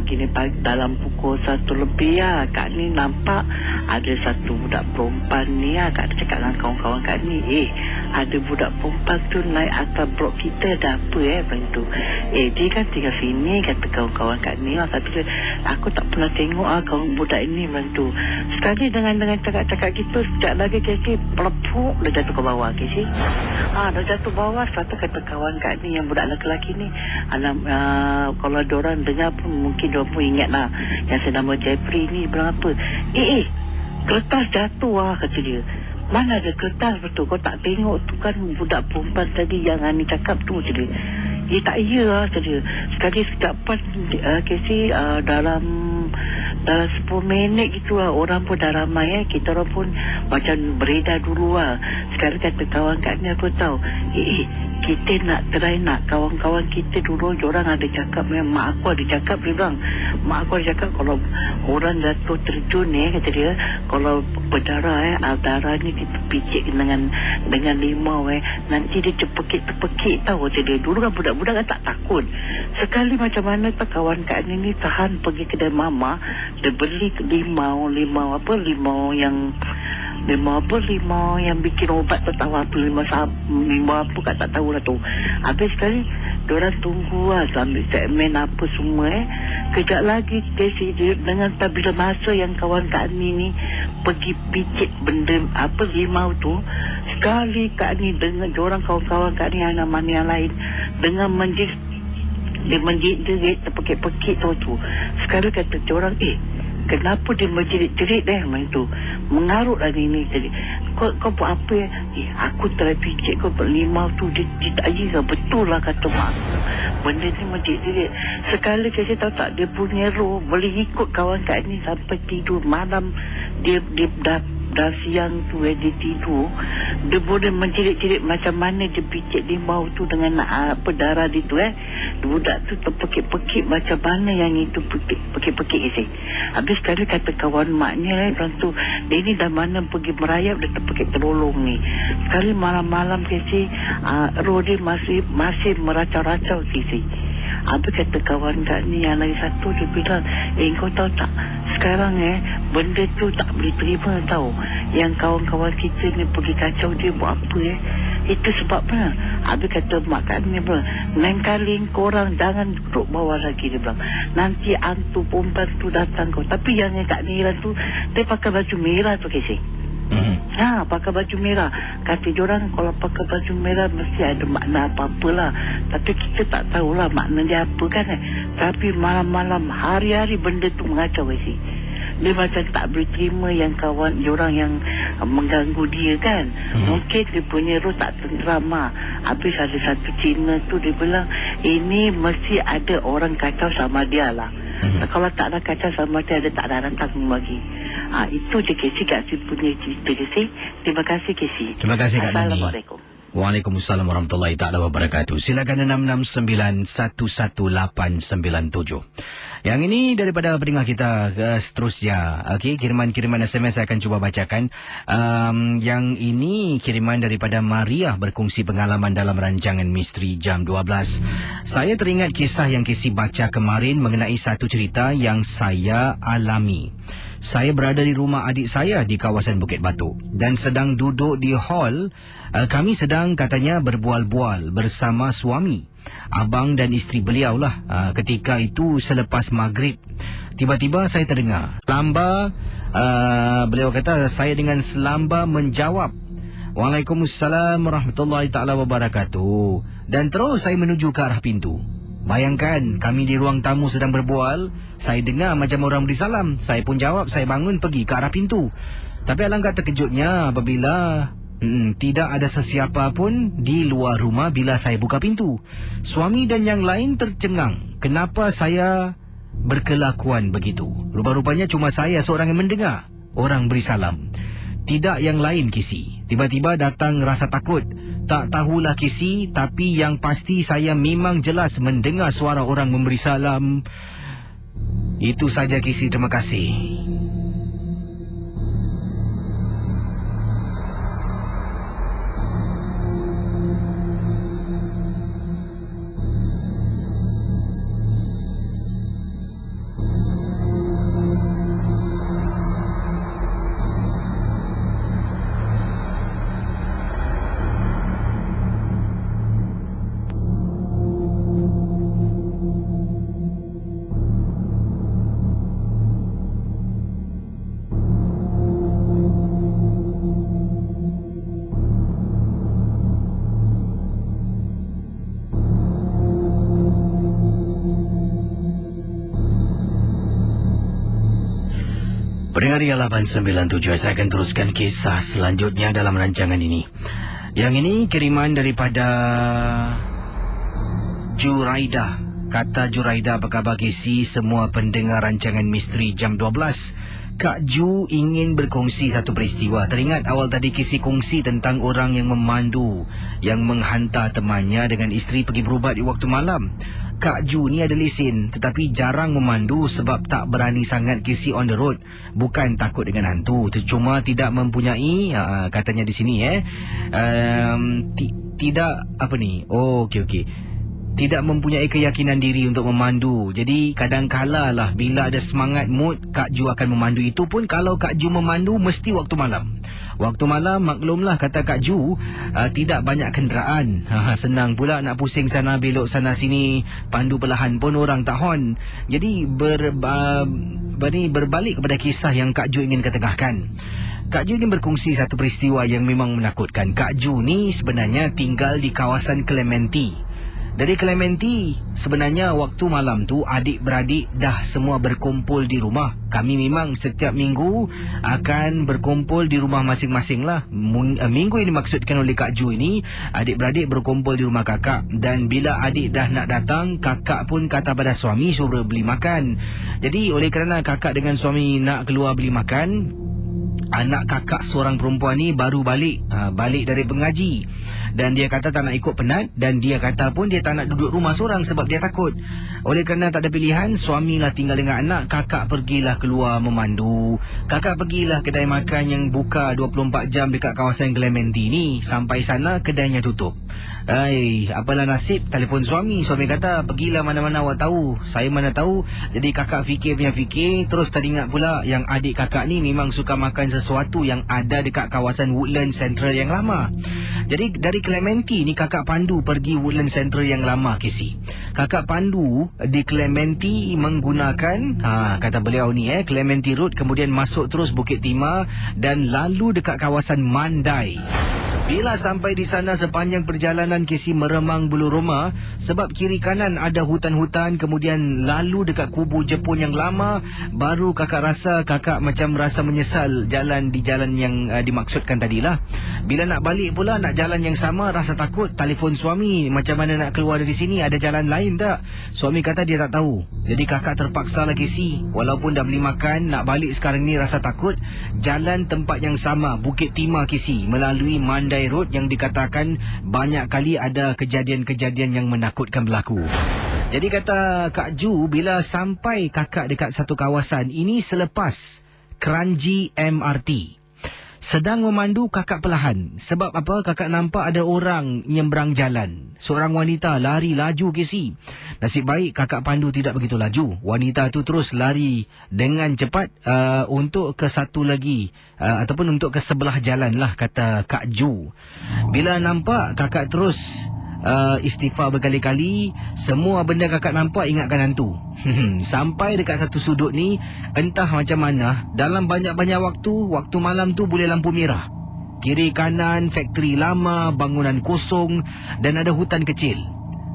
gini pagi dalam pukul 1 lebih Kak ni nampak ada satu budak perempuan ni Kak cakap dengan kawan-kawan Kak ni, ada budak perempuan tu naik atas blok kita, dah apa bantu. Dia kan tinggal sini, kata kawan-kawan Kak ni. Tapi aku tak pernah tengok kawan budak ini bantu. Sekali dengan cakap-cakap gitu, sekejap lagi kaki pelepuk dia jatuh ke bawah kaki. Dia jatuh bawah. Satu kata kawan Kak ni yang budak lelaki ni, kalau diorang dengar pun mungkin diorang pun ingat lah yang senama Jeffrey ni bilang apa, kertas jatuh kata dia. Mana ada kertas betul, kau tak tengok tu kan budak perempuan tadi yang Ani cakap tu, kata dia. Tak iya kata dia. Sekali sedapat Casey dalam 10 minit gitu orang pun dah ramai kita orang pun macam beredar dulu Sekarang kata kawan Kak ni aku tahu, kita nak try nak kawan-kawan kita dulu, orang ada cakap, mak aku ada cakap, dia bilang mak aku ada cakap kalau orang jatuh terjun kata dia, kalau berdarah darah ni kita picit dengan limau nanti dia terpekik tahu kata dia. Dulu kan budak-budak kan tak takut. Sekali macam mana tak kawan Kak ni tahan pergi kedai mama, dia beli limau yang bikin obat, tak tahu apa limau apa kat tak tahu lah tu. Habis sekali diorang tunggu sambil segmen apa semua kejap lagi dengan bila masa yang kawan Kak ni pergi picit benda limau tu, sekali Kak ni dengan diorang kawan-kawan Kak ni anak mana yang lain dengan menjerit terpekik-pekik tu. Sekali kata diorang, kenapa dia menjerit-jerit main tu, mengarut lagi ni tadi. Kau buat apa aku try picit kau limau tu, dia tak iya betul lah kata mak benda ni menjerit-jerit. Sekali saya tahu tak, dia punya roh boleh ikut kawan Kak ni sampai tidur malam. Dia dah siang tu dia tidur, dia boleh menjerit-jerit macam mana dia picit limau tu dengan darah dia tu budak tu terpekik-pekik macam mana yang itu pekik-pekik isi. Habis sekali kata kawan maknya tu, dia ni dah mana pergi merayap, dia terpekik terolong ni. Sekali malam-malam kisi roh dia masih meracau-racau kisi. Habis kata kawan Kak ni yang lagi satu, dia bilang, kau tahu tak, sekarang benda tu tak boleh terima tahu. Yang kawan-kawan kita ni pergi kacau dia buat apa itu sebabnya. Habis kata mak Kak ni bilang, lain kali korang jangan duduk bawah lagi, dia bilang, nanti hantu perempuan tu datang kau. Tapi yang Kak Nira tu, dia pakai baju merah tu kisah. Pakai baju merah. Kata diorang kalau pakai baju merah mesti ada makna apa-apa lah. Tapi kita tak tahulah makna dia apa kan. Tapi malam-malam hari-hari benda tu mengacau sih. Dia macam tak boleh terima yang kawan diorang yang mengganggu dia kan. Mungkin dia punya roh tak tenteram Habis ada satu Cina tu, dia bilang ini mesti ada orang kacau sama dia lah. Kalau tak ada kacau sama dia, dia tak ada datang lagi. Itu je Casey Kak Si punya cerita Casey. Terima kasih Casey. Terima kasih Kak Nani. Assalamualaikum. Waalaikumsalam warahmatullahi ta'ala wabarakatuh. Silakan 669-11897. Yang ini daripada pendengar kita seterusnya. Okey, kiriman-kiriman SMS saya akan cuba bacakan. Yang ini kiriman daripada Maria berkongsi pengalaman dalam rancangan misteri jam 12. Saya teringat kisah yang Casey baca kemarin mengenai satu cerita yang saya alami. Saya berada di rumah adik saya di kawasan Bukit Batu dan sedang duduk di hall. Kami sedang katanya berbual-bual bersama suami, abang dan isteri beliau lah. Ketika itu selepas maghrib, tiba-tiba saya terdengar selamba. Beliau kata saya dengan selamba menjawab, Waalaikumsalam warahmatullahi ta'ala wabarakatuh. Dan terus saya menuju ke arah pintu. Bayangkan, kami di ruang tamu sedang berbual. Saya dengar macam orang beri salam. Saya pun jawab, saya bangun pergi ke arah pintu. Tapi alangkah terkejutnya apabila tidak ada sesiapa pun di luar rumah bila saya buka pintu. Suami dan yang lain tercengang. Kenapa saya berkelakuan begitu? Rupa-rupanya cuma saya seorang yang mendengar orang beri salam. Tidak yang lain, Kisi. Tiba-tiba datang rasa takut. Tak tahulah, Kisi, tapi yang pasti saya memang jelas mendengar suara orang memberi salam. Itu saja, Kisi. Terima kasih. Pendengar Ria 897, saya akan teruskan kisah selanjutnya dalam rancangan ini. Yang ini kiriman daripada Juraida. Kata Juraida, apa khabar Kisi, semua pendengar rancangan misteri jam 12. Kak Ju ingin berkongsi satu peristiwa. Teringat awal tadi Kisi kongsi tentang orang yang memandu, yang menghantar temannya dengan isteri pergi berubat di waktu malam. Kak Ju ni ada lesen tetapi jarang memandu sebab tak berani sangat Kisi on the road. Bukan takut dengan hantu, cuma tidak mempunyai katanya di sini tidak apa ni. Okey. Tidak mempunyai keyakinan diri untuk memandu. Jadi kadang-kala lah bila ada semangat mood, Kak Ju akan memandu. Itu pun kalau Kak Ju memandu mesti waktu malam. Waktu malam maklumlah, kata Kak Ju, tidak banyak kenderaan. Senang pula nak pusing sana belok sana sini, pandu perlahan pun orang tak hon. Jadi berbalik kepada kisah yang Kak Ju ingin ketengahkan. Kak Ju ingin berkongsi satu peristiwa yang memang menakutkan. Kak Ju ni sebenarnya tinggal di kawasan Clementi. Dari Clementi, sebenarnya waktu malam tu adik-beradik dah semua berkumpul di rumah. Kami memang setiap minggu akan berkumpul di rumah masing-masing lah. Minggu ini maksudkan oleh Kak Ju ini, adik-beradik berkumpul di rumah kakak. Dan bila adik dah nak datang, kakak pun kata pada suami suruh beli makan. Jadi oleh kerana kakak dengan suami nak keluar beli makan, anak kakak seorang perempuan ni baru balik dari pengaji. Dan dia kata tak nak ikut penat. Dan dia kata pun dia tak nak duduk rumah seorang sebab dia takut. Oleh kerana tak ada pilihan, suamilah tinggal dengan anak. Kakak pergilah keluar memandu. Kakak pergilah kedai makan yang buka 24 jam dekat kawasan Clementi ni. Sampai sana kedainya tutup. Apalah nasib, telefon suami. Suami kata pergilah mana-mana awak tahu. Saya mana tahu. Jadi kakak fikir. Terus teringat pula yang adik kakak ni memang suka makan sesuatu yang ada dekat kawasan Woodland Central yang lama. Jadi dari Clementi ni kakak pandu pergi Woodland Central yang lama, Kisi. Kakak pandu di Clementi menggunakan kata beliau ni Clementi Road, kemudian masuk terus Bukit Timah dan lalu dekat kawasan Mandai. Bila sampai di sana, sepanjang perjalanan Kisi meremang bulu roma sebab kiri kanan ada hutan-hutan, kemudian lalu dekat kubu Jepun yang lama. Baru kakak macam rasa menyesal jalan yang dimaksudkan tadilah. Bila nak balik pula nak jalan yang sama, rasa takut. Telefon suami, macam mana nak keluar dari sini, ada jalan lain tak? Suami kata dia tak tahu. Jadi kakak terpaksa lah Kisi, walaupun dah beli makan, nak balik sekarang ni rasa takut. Jalan tempat yang sama, Bukit Timah, Kisi, melalui Mandai Road yang dikatakan banyak kali ada kejadian-kejadian yang menakutkan berlaku. Jadi kata Kak Ju, bila sampai kakak dekat satu kawasan ini selepas Kranji MRT, sedang memandu kakak perlahan. Sebab apa? Kakak nampak ada orang nyebrang jalan. Seorang wanita lari laju, Kisi. Nasib baik kakak pandu tidak begitu laju. Wanita tu terus lari dengan cepat untuk ke satu lagi ataupun untuk ke sebelah jalan lah, kata Kak Ju. Bila nampak, kakak terus istighfar berkali-kali. Semua benda kakak nampak ingatkan hantu. Sampai dekat satu sudut ni, entah macam mana, dalam banyak-banyak waktu malam tu boleh lampu merah. Kiri kanan faktori lama, bangunan kosong dan ada hutan kecil.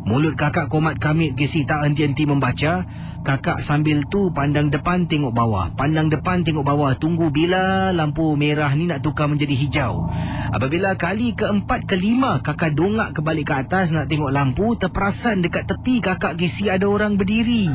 Mulut kakak komat kamit Casey tak henti-henti membaca. Kakak sambil tu pandang depan tengok bawah. Pandang depan tengok bawah. Tunggu bila lampu merah ni nak tukar menjadi hijau. Apabila kali keempat kelima kakak dongak kebalik ke atas nak tengok lampu, terperasan dekat tepi kakak Casey ada orang berdiri.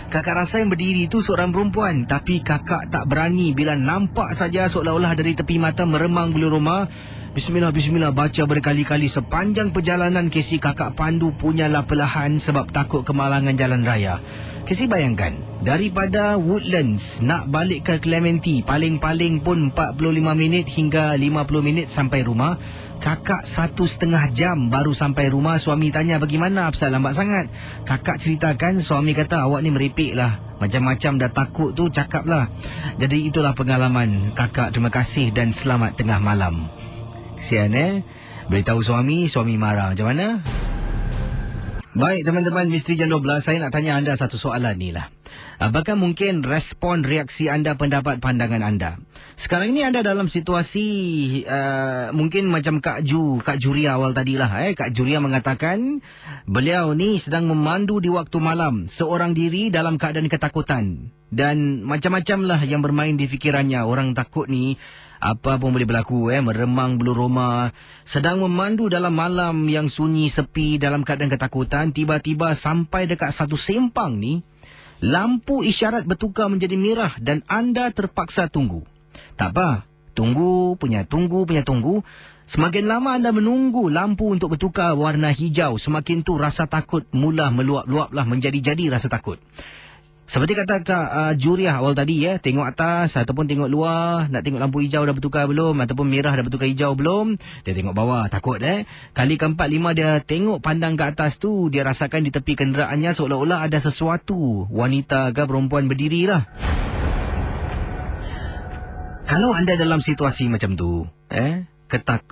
Kakak rasa yang berdiri tu seorang perempuan, tapi kakak tak berani. Bila nampak saja seolah-olah dari tepi mata meremang bulu roma. Bismillah, bismillah, baca berkali-kali. Sepanjang perjalanan Casey kakak pandu punyalah perlahan sebab takut kemalangan jalan raya. Casey bayangkan, daripada Woodlands nak balik ke Clementi paling-paling pun 45 minit hingga 50 minit sampai rumah. Kakak 1,5 jam baru sampai rumah. Suami tanya bagaimana, apasal lambat sangat? Kakak ceritakan, suami kata awak ni merepek lah. Macam-macam dah takut tu cakap lah. Jadi itulah pengalaman kakak. Terima kasih dan selamat tengah malam. Kesian beritahu suami marah. Macam mana? Baik teman-teman, Misteri Jam 12, saya nak tanya anda satu soalan ni lah. Apakah mungkin respon, reaksi anda, pendapat, pandangan anda? Sekarang ni anda dalam situasi mungkin macam Kak Juria awal tadilah. Kak Juria mengatakan beliau ni sedang memandu di waktu malam, seorang diri dalam keadaan ketakutan. Dan macam-macam lah yang bermain di fikirannya. Orang takut ni apa pun boleh berlaku, meremang bulu roma. Sedang memandu dalam malam yang sunyi sepi dalam keadaan ketakutan. Tiba-tiba sampai dekat satu sempang ni, lampu isyarat bertukar menjadi merah dan anda terpaksa tunggu. Tak apa, tunggu. Semakin lama anda menunggu lampu untuk bertukar warna hijau, semakin tu rasa takut mula meluap-luap lah, menjadi-jadi rasa takut. Seperti kata Kak Juria awal tadi, tengok atas ataupun tengok luar, nak tengok lampu hijau dah bertukar belum, ataupun merah dah bertukar hijau belum. Dia tengok bawah, takut. Kali keempat, lima dia tengok pandang ke atas tu, dia rasakan di tepi kenderaannya seolah-olah ada sesuatu, wanita ke perempuan berdiri lah. Kalau anda dalam situasi macam tu,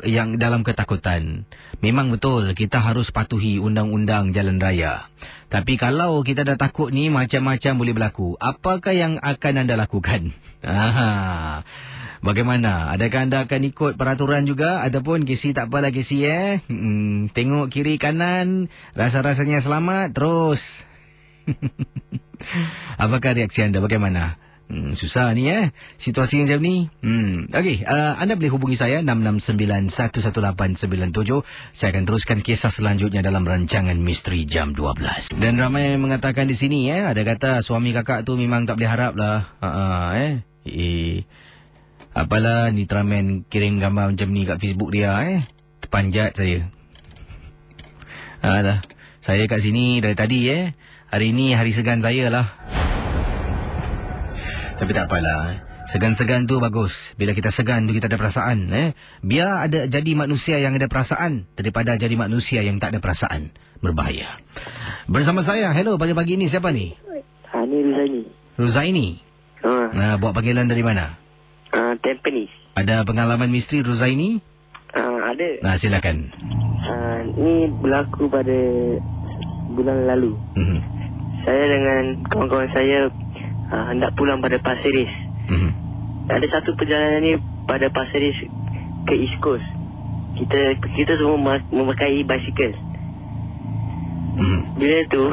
yang dalam ketakutan, memang betul kita harus patuhi undang-undang jalan raya. Tapi kalau kita dah takut ni, macam-macam boleh berlaku. Apakah yang akan anda lakukan? Bagaimana? Adakah anda akan ikut peraturan juga? Ataupun Casey tak apalah Casey tengok kiri kanan, rasa-rasanya selamat, terus. Apakah reaksi anda? Bagaimana? Susah ni situasi macam ni. Okey, anda boleh hubungi saya 669-11897. Saya akan teruskan kisah selanjutnya dalam rancangan Misteri Jam 12. Dan ramai mengatakan di sini ada kata suami kakak tu memang tak boleh harap lah. Apalah ni Ultraman kirim gambar macam ni kat Facebook dia terpanjat saya. Alah, saya kat sini dari tadi hari ni hari segan saya lah. Tapi tak apalah. Segan-segan tu bagus. Bila kita segan tu kita ada perasaan. Biar ada jadi manusia yang ada perasaan daripada jadi manusia yang tak ada perasaan. Berbahaya. Bersama saya, hello, pagi-pagi ni siapa ni? Ni Ruzaini. Ruzaini? Buat panggilan dari mana? Tampines. Ada pengalaman misteri Ruzaini? Ada. Silakan. Ni berlaku pada bulan lalu. Saya dengan kawan-kawan saya hendak pulang pada Pasir Ris. Ada satu perjalanan ni pada Pasir Ris ke East Coast. Kita semua memakai basikal. Bila tu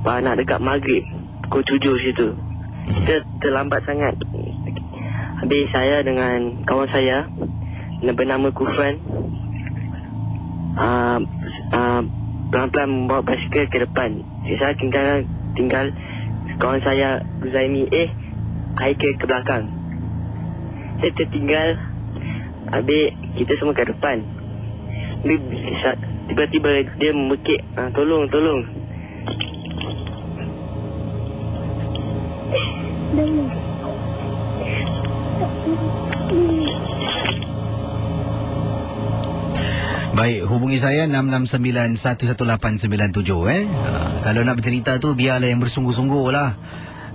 nak dekat maghrib pukul 7 situ, kita terlambat sangat. Habis saya dengan kawan saya bernama Kufran pelan-pelan membawa basikal ke depan. Saya tinggal kawan saya Ruzaini Haikal ke belakang. Saya tertinggal. Habis kita semua ke depan. Tiba-tiba dia memekik, tolong. Baik, hubungi saya 669-11897 Kalau nak bercerita tu biarlah yang bersungguh-sungguh lah.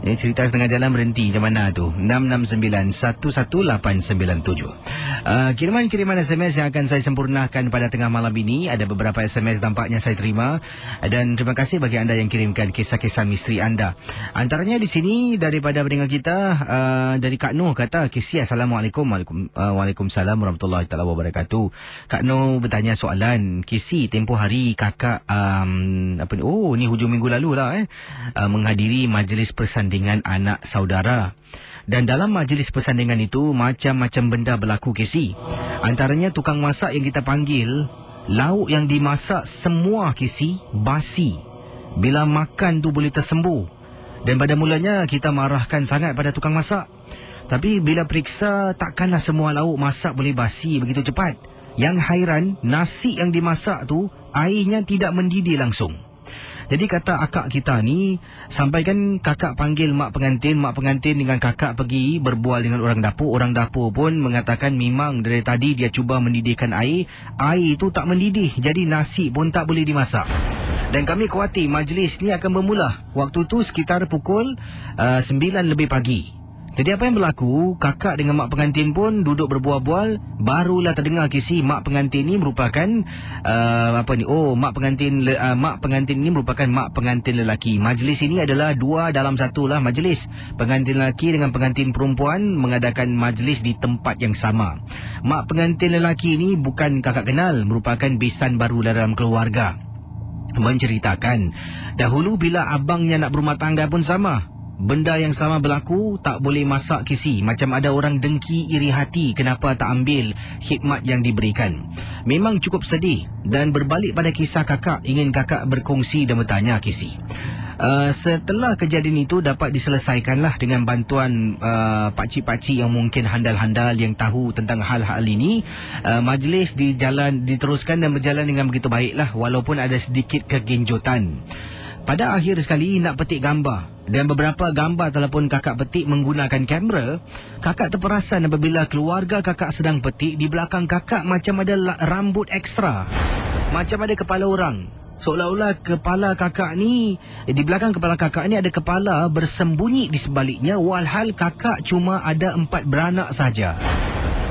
Ini cerita setengah jalan berhenti macam mana tu? 669-11897. Kiriman-kiriman SMS yang akan saya sempurnakan pada tengah malam ini. Ada beberapa SMS tampaknya saya terima. Dan terima kasih bagi anda yang kirimkan kisah-kisah misteri anda. Antaranya di sini daripada pendengar kita, dari Kak Noh kata, Kisi, Assalamualaikum. Waalaikumsalam warahmatullahi taala wabarakatuh. Kak Noh bertanya soalan. Kisi, tempoh hari kakak ni hujung minggu lalu lah menghadiri majlis persandingan anak saudara. Dan dalam majlis persandingan itu macam-macam benda berlaku, Kisi. Antaranya tukang masak yang kita panggil, lauk yang dimasak semua, Kisi, basi. Bila makan tu boleh tersembuh. Dan pada mulanya kita marahkan sangat pada tukang masak. Tapi bila periksa, takkanlah semua lauk masak boleh basi begitu cepat. Yang hairan, nasi yang dimasak tu airnya tidak mendidih langsung. Jadi kata akak kita ni, sampaikan kakak panggil mak pengantin dengan kakak pergi berbual dengan orang dapur pun mengatakan memang dari tadi dia cuba mendidihkan air itu tak mendidih, jadi nasi pun tak boleh dimasak. Dan kami khawatir majlis ni akan bermula. Waktu tu sekitar pukul 9 lebih pagi. Jadi apa yang berlaku, kakak dengan mak pengantin pun duduk berbual-bual, barulah terdengar, Kisi, mak pengantin ni merupakan mak pengantin ni merupakan mak pengantin lelaki. Majlis ini adalah 2 dalam 1 lah majlis. Pengantin lelaki dengan pengantin perempuan mengadakan majlis di tempat yang sama. Mak pengantin lelaki ni bukan kakak kenal, merupakan besan baru dalam keluarga. Menceritakan, dahulu bila abangnya nak berumah tangga pun sama. Benda yang sama berlaku, tak boleh masak, Kisi. Macam ada orang dengki, iri hati kenapa tak ambil khidmat yang diberikan. Memang cukup sedih. Dan berbalik pada kisah kakak, ingin kakak berkongsi dan bertanya, Kisi. Setelah kejadian itu dapat diselesaikanlah dengan bantuan pakcik-pakcik yang mungkin handal-handal yang tahu tentang hal-hal ini. Majlis diteruskan dan berjalan dengan begitu baiklah, walaupun ada sedikit kegenjutan. Pada akhir sekali nak petik gambar. Dan beberapa gambar telepon kakak petik menggunakan kamera. Kakak terperasan apabila keluarga kakak sedang petik, di belakang kakak macam ada rambut ekstra. Macam ada kepala orang. Seolah-olah kepala kakak ni, di belakang kepala kakak ni ada kepala bersembunyi di sebaliknya, walhal kakak cuma ada 4 beranak saja.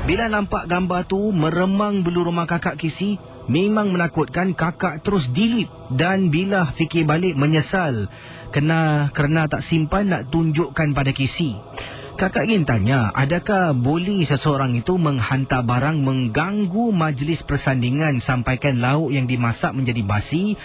Bila nampak gambar tu, meremang bulu rumah kakak, Kisi. Memang menakutkan. Kakak terus delete. Dan bila fikir balik, menyesal kerana tak simpan nak tunjukkan pada Kisi. Kakak ingin tanya, adakah boleh seseorang itu menghantar barang mengganggu majlis persandingan, sampaikan lauk yang dimasak menjadi basi,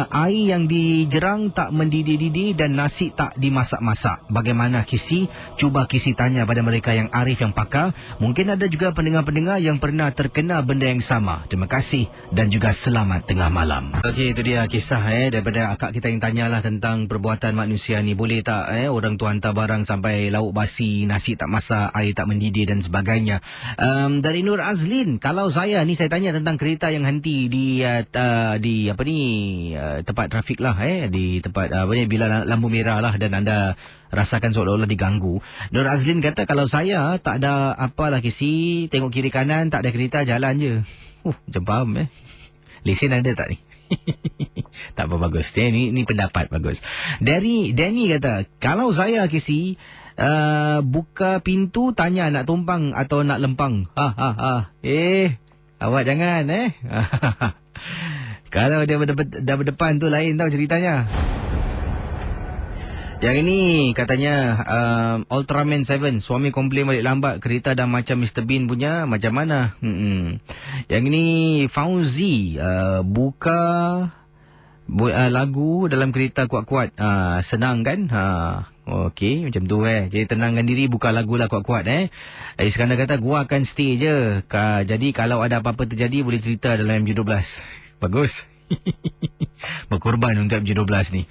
air yang dijerang tak mendidih-didih dan nasi tak dimasak-masak? Bagaimana, Kisi? Cuba Kisi tanya pada mereka yang arif, yang pakar. Mungkin ada juga pendengar-pendengar yang pernah terkena benda yang sama. Terima kasih dan juga selamat tengah malam. Okey, itu dia kisah daripada akak kita yang tanyalah tentang perbuatan manusia ni. Boleh tak orang tu hantar barang sampai lauk basi, nasi tak masak, air tak mendidih dan sebagainya. Dari Nur Azlin, kalau saya tanya tentang kereta yang henti di tempat trafik lah, di tempat bila lampu merah lah, dan anda rasakan seolah-olah diganggu. Nur Azlin kata, kalau saya tak ada apalah, Kisi, tengok kiri kanan tak ada kereta, jalan je. Macam faham lesen ada tak ni? Tak apa, bagus. Ni pendapat bagus. Dari Danny kata, kalau saya, Kisi, buka pintu tanya nak tumpang atau nak lempang. Awak jangan Kalau dia berdepan tu lain tau ceritanya. Yang ini katanya Ultraman 7, suami komplain balik lambat, kereta dah macam Mr. Bean punya, macam mana? Yang ini Fauzi, buka lagu dalam kereta kuat-kuat. Senang kan? Okey, macam tu Jadi tenangkan diri, buka lagu lah kuat-kuat Iskandar kata, gua akan stay je. Jadi kalau ada apa-apa terjadi boleh cerita dalam MJ12. Bagus. Berkorban untuk MJ12 ni.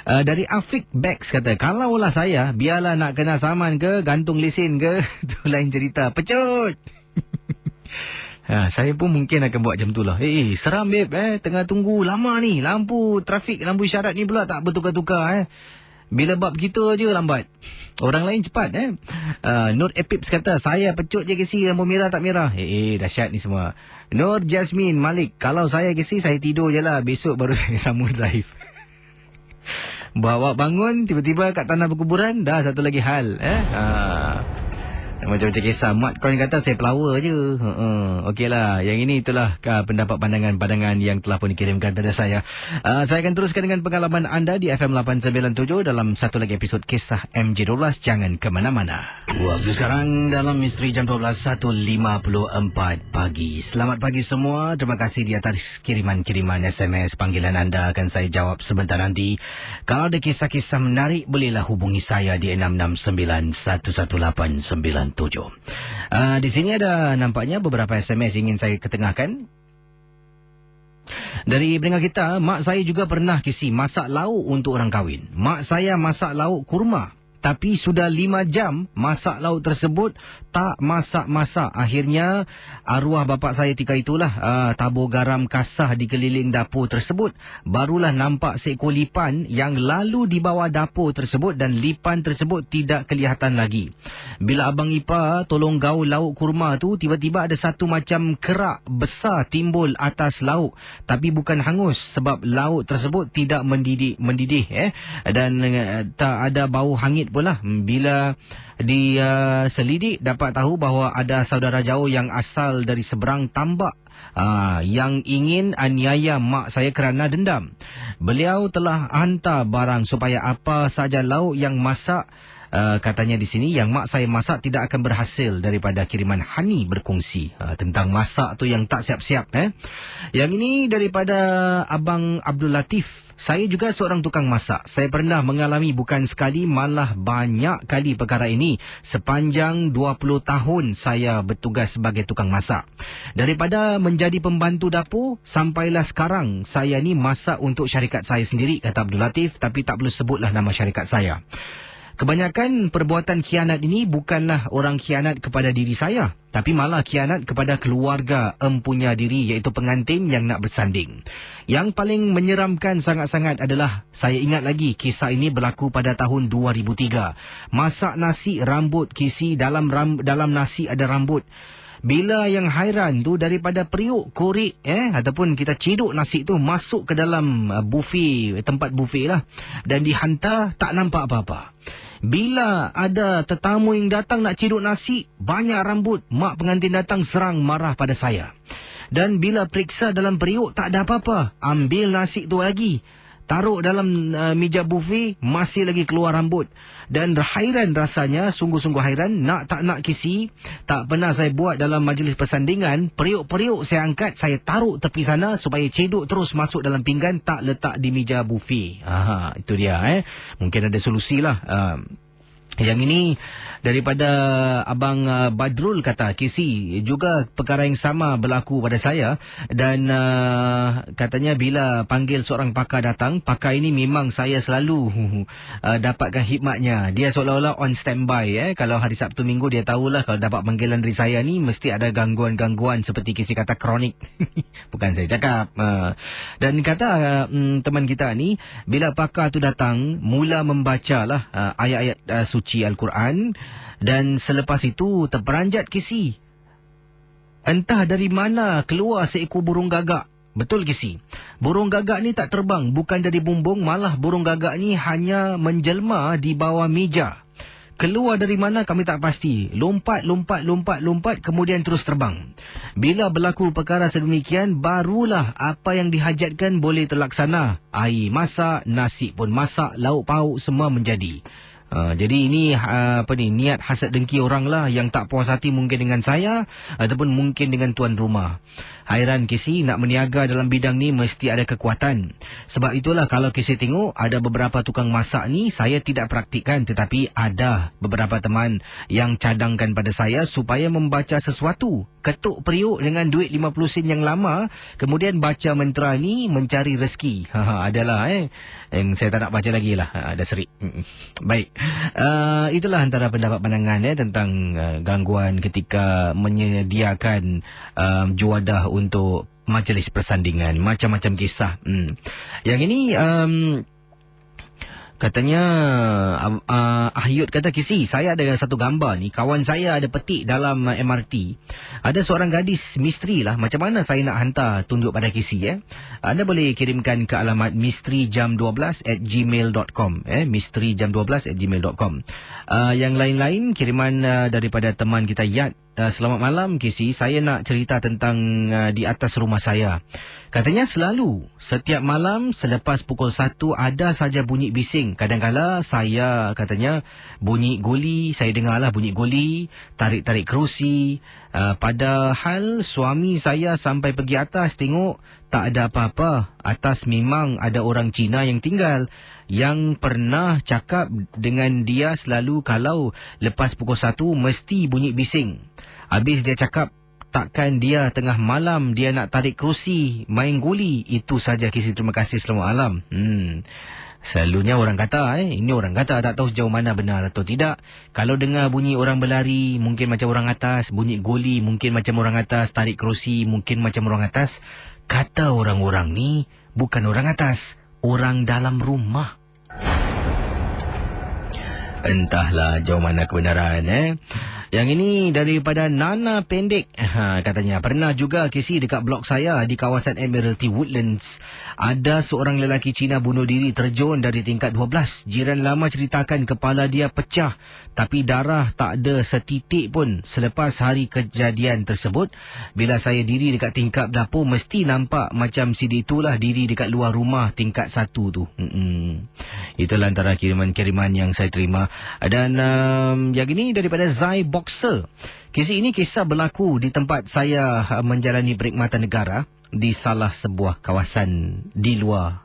Dari Afiq Bex kata, kalaulah saya, biarlah nak kena saman ke, gantung lesen ke, tu lain cerita. Pecut. Saya pun mungkin akan buat macam tu lah. Seram babe tengah tunggu lama ni, lampu trafik, lampu isyarat ni pula tak bertukar-tukar Bila bab kita je lambat, orang lain cepat Nur Epips kata, saya pecut je Kisi, lampu merah tak merah. Dahsyat ni semua. Nur Jasmine Malik, kalau saya Kisi, saya tidur je lah, besok baru saya sambung drive. Bawa bangun, tiba-tiba kat tanah perkuburan, dah satu lagi hal. Macam-macam kisah. Mat kawan kata saya pelawar je. Okeylah. Yang ini itulah pendapat pandangan-pandangan yang telah pun dikirimkan pada saya. Saya akan teruskan dengan pengalaman anda di FM 897 dalam satu lagi episod Kisah MJ12. Jangan ke mana-mana. Waktu sekarang dalam Misteri Jam 12, 1.54 pagi. Selamat pagi semua. Terima kasih di atas kiriman-kiriman SMS. Panggilan anda akan saya jawab sebentar nanti. Kalau ada kisah-kisah menarik, bolehlah hubungi saya di 669-11897. Di sini ada nampaknya beberapa SMS ingin saya ketengahkan. Dari pendengar kita, mak saya juga pernah kisi masak lauk untuk orang kahwin. Mak saya masak lauk kurma. Tapi sudah 5 jam masak lauk tersebut tak masak-masak. Akhirnya arwah bapa saya ketika itulah tabur garam kasar di keliling dapur tersebut. Barulah nampak seekor lipan yang lalu di bawah dapur tersebut dan lipan tersebut tidak kelihatan lagi. Bila abang ipar tolong gaul lauk kurma tu, tiba-tiba ada satu macam kerak besar timbul atas lauk. Tapi bukan hangus sebab lauk tersebut tidak mendidih dan tak ada bau hangit pula. Bila diselidik dapat tahu bahawa ada saudara jauh yang asal dari seberang tambak yang ingin aniaya mak saya kerana dendam. Beliau telah hantar barang supaya apa saja lauk yang masak, katanya di sini yang mak saya masak tidak akan berhasil daripada kiriman Hani berkongsi tentang masak tu yang tak siap-siap. Yang ini daripada Abang Abdul Latif. Saya juga seorang tukang masak. Saya pernah mengalami bukan sekali malah banyak kali perkara ini sepanjang 20 tahun saya bertugas sebagai tukang masak. Daripada menjadi pembantu dapur sampailah sekarang saya ni masak untuk syarikat saya sendiri, kata Abdul Latif, tapi tak perlu sebutlah nama syarikat saya. Kebanyakan perbuatan khianat ini bukanlah orang khianat kepada diri saya, tapi malah khianat kepada keluarga empunya diri, iaitu pengantin yang nak bersanding. Yang paling menyeramkan sangat-sangat adalah saya ingat lagi kisah ini berlaku pada tahun 2003. Masak nasi, rambut kisi, dalam nasi ada rambut. Bila yang hairan tu daripada periuk korek ataupun kita ciduk nasi tu masuk ke dalam buffet, tempat buffet lah, dan dihantar tak nampak apa-apa. Bila ada tetamu yang datang nak ciduk nasi, banyak rambut, mak pengantin datang serang marah pada saya. Dan bila periksa dalam periuk tak ada apa-apa, ambil nasi tu lagi, taruh dalam meja buffet, masih lagi keluar rambut. Dan hairan rasanya, sungguh-sungguh hairan, nak tak nak kisi, tak pernah saya buat dalam majlis persandingan. Periuk-periuk saya angkat, saya taruh tepi sana supaya ceduk terus masuk dalam pinggan, tak letak di meja buffet. Itu dia. Mungkin ada solusi lah. Yang ini daripada Abang Badrul kata, kisi juga perkara yang sama berlaku pada saya. Dan katanya bila panggil seorang pakar datang, pakar ini memang saya selalu dapatkan hikmatnya. Dia seolah-olah on standby. Kalau hari Sabtu Minggu dia tahulah kalau dapat panggilan dari saya ni mesti ada gangguan-gangguan seperti kisi kata kronik. Bukan saya cakap. Dan kata teman kita ni, bila pakar tu datang, mula membacalah ayat-ayat suci Al-Quran, dan selepas itu terperanjat kisi. Entah dari mana keluar seekor burung gagak. Betul kisi. Burung gagak ni tak terbang, bukan dari bumbung, malah burung gagak ni hanya menjelma di bawah meja. Keluar dari mana kami tak pasti. Lompat, kemudian terus terbang. Bila berlaku perkara sedemikian, barulah apa yang dihajatkan boleh terlaksana. Air masak, nasi pun masak, lauk pauk semua menjadi. Jadi ini niat hasad dengki orang lah yang tak puas hati mungkin dengan saya ataupun mungkin dengan tuan rumah. Hairan kisi nak meniaga dalam bidang ni mesti ada kekuatan. Sebab itulah kalau kisi tengok ada beberapa tukang masak ni saya tidak praktikkan, tetapi ada beberapa teman yang cadangkan pada saya supaya membaca sesuatu. Ketuk periuk dengan duit 50 sen yang lama, kemudian baca mantra ni mencari rezeki. Adalah yang saya tak nak baca lagi lah. Ada serik. Baik. Itulah antara pendapat pandangan tentang gangguan ketika menyediakan juadah untuk majlis persandingan. Macam-macam kisah. Yang ini Katanya Ahyud kata, Kisi, saya ada satu gambar ni. Kawan saya ada petik dalam MRT. Ada seorang gadis misteri lah. Macam mana saya nak hantar tunjuk pada Kisi? Anda boleh kirimkan ke alamat misterijam12@gmail.com. Misterijam12@gmail.com. Yang lain-lain kiriman daripada teman kita Yat. Selamat malam Kisi, saya nak cerita tentang di atas rumah saya. Katanya selalu setiap malam selepas pukul 1 ada saja bunyi bising. Kadang-kadang saya katanya bunyi guli, saya dengarlah bunyi guli, tarik-tarik kerusi. Padahal suami saya sampai pergi atas tengok tak ada apa-apa. Atas memang ada orang Cina yang tinggal, yang pernah cakap dengan dia selalu kalau lepas pukul 1 mesti bunyi bising. Habis dia cakap takkan dia tengah malam dia nak tarik kerusi, main guli. Itu saja Kisi, terima kasih, selamat malam. Selalunya orang kata, ini orang kata, tak tahu sejauh mana benar atau tidak. Kalau dengar bunyi orang berlari, mungkin macam orang atas. Bunyi guli, mungkin macam orang atas. Tarik kerusi, mungkin macam orang atas. Kata orang-orang ni, bukan orang atas, orang dalam rumah. Entahlah jauh mana kebenaran. Yang ini daripada Nana Pendek. Katanya, pernah juga Kisi dekat blok saya di kawasan Admiralty Woodlands. Ada seorang lelaki Cina bunuh diri terjun dari tingkat 12. Jiran lama ceritakan kepala dia pecah, tapi darah tak ada setitik pun. Selepas hari kejadian tersebut, bila saya diri dekat tingkap dapur, mesti nampak macam si itulah diri dekat luar rumah tingkat 1 tu. Itulah antara kiriman-kiriman yang saya terima. Dan yang ini daripada Zai Boxer. Kisah ini kisah berlaku di tempat saya menjalani perkhidmatan negara di salah sebuah kawasan di luar.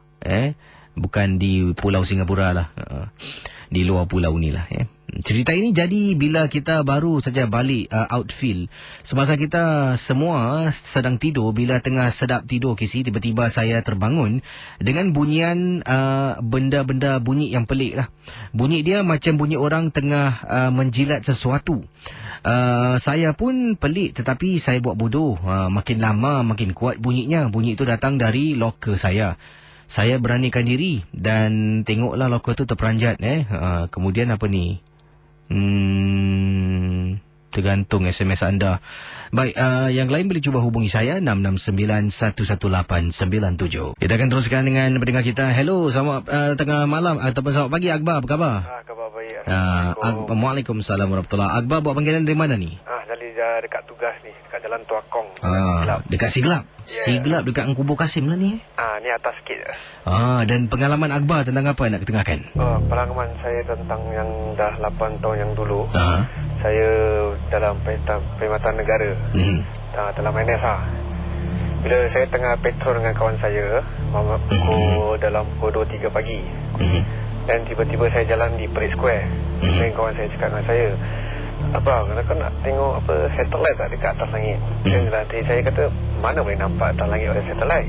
Bukan di Pulau Singapura lah. Di luar pulau ni lah. Cerita ini jadi bila kita baru saja balik outfield. Semasa kita semua sedang tidur, bila tengah sedap tidur Kisi, tiba-tiba saya terbangun dengan bunyian benda-benda bunyi yang pelik lah. Bunyi dia macam bunyi orang tengah menjilat sesuatu. Saya pun pelik, tetapi saya buat bodoh. Makin lama makin kuat bunyinya. Bunyi itu datang dari loker saya. Saya beranikan diri dan tengoklah loker tu terperanjat. Kemudian apa ni? Tergantung SMS anda. Baik, yang lain boleh cuba hubungi saya 669-11897. Kita akan teruskan dengan pendengar kita. Hello, selamat tengah malam ataupun selamat pagi Akbar, apa khabar? Khabar baik. Waalaikumsalam warahmatullahi. Akbar buat panggilan dari mana ni? Dari dekat tugas ni, dekat Jalan Tuakong. Dekat Siglap. Yeah. Siglap dekat Kubur Kasim lah ni. Ni atas sikit. Dan pengalaman Akbar tentang apa nak ketengahkan? Pengalaman saya tentang yang dah 8 tahun yang dulu. Saya dalam perkhidmatan negara. Dalam NS Bila saya tengah petrol dengan kawan saya, dalam pukul 2-3 pagi. Dan tiba-tiba saya jalan di Parade Square. Dan kawan saya cakap dengan saya, Abang, kau nak tengok satelit tak dekat atas langit? Dan saya kata, mana boleh nampak atas langit ada satelit?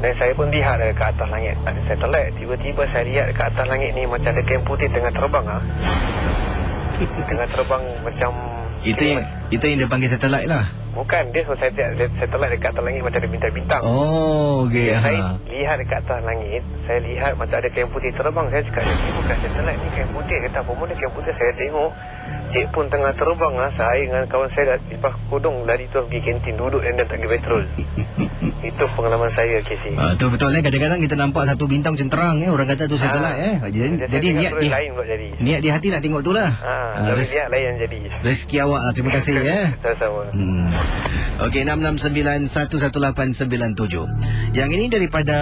Dan saya pun lihat dekat atas langit ada satelit. Tiba-tiba saya lihat dekat atas langit ni macam ada kain putih tengah terbang. Tengah terbang macam... Itu yang dia panggil satelit lah? Bukan, dia satelit dekat atas langit macam ada bintang-bintang. Okay. Saya lihat dekat atas langit, saya lihat macam ada kain putih terbang. Saya cakap, ini bukan satelit, ni kain putih. Kata, apa benda kain putih? Saya tengok, cik pun tengah terbang. Saya dengan kawan saya dah lepas kudung lari tu pergi kantin, duduk dan tak pergi petrol. Itu pengalaman saya, Casey. Itu betul. Kadang-kadang kita nampak satu bintang macam terang. Orang kata tu satelit. Jadi niat di hati nak tengok tu lah. Niat lain yang jadi. Rezeki awak lah. Terima kasih. Sama-sama. Okey, 669-11897. Yang ini daripada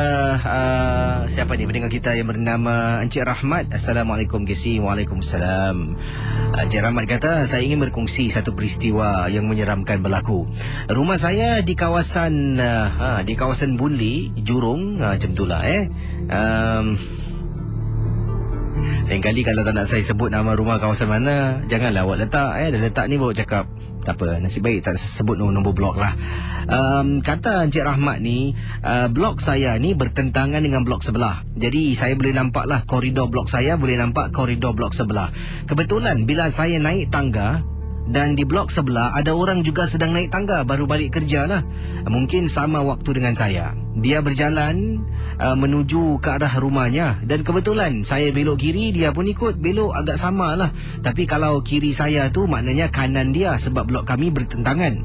siapa ni? Pendengar kita yang bernama Encik Rahmat. Assalamualaikum Casey. Waalaikumsalam. Encik Rahmat kata, saya ingin berkongsi satu peristiwa yang menyeramkan berlaku. Rumah saya di kawasan Boon Lay, Jurong, macam itulah. Lain kali kalau tak nak saya sebut nama rumah kawasan mana, janganlah awak letak. Dah letak ni baru cakap. Tak apa, nasib baik tak sebut nombor blok lah. Kata Encik Rahmat ni, blok saya ni bertentangan dengan blok sebelah. Jadi saya boleh nampak lah koridor blok saya, boleh nampak koridor blok sebelah. Kebetulan bila saya naik tangga, dan di blok sebelah ada orang juga sedang naik tangga, baru balik kerja lah. Mungkin sama waktu dengan saya. Dia berjalan menuju ke arah rumahnya. Dan kebetulan saya belok kiri, dia pun ikut belok agak sama lah. Tapi kalau kiri saya tu maknanya kanan dia, sebab blok kami bertentangan.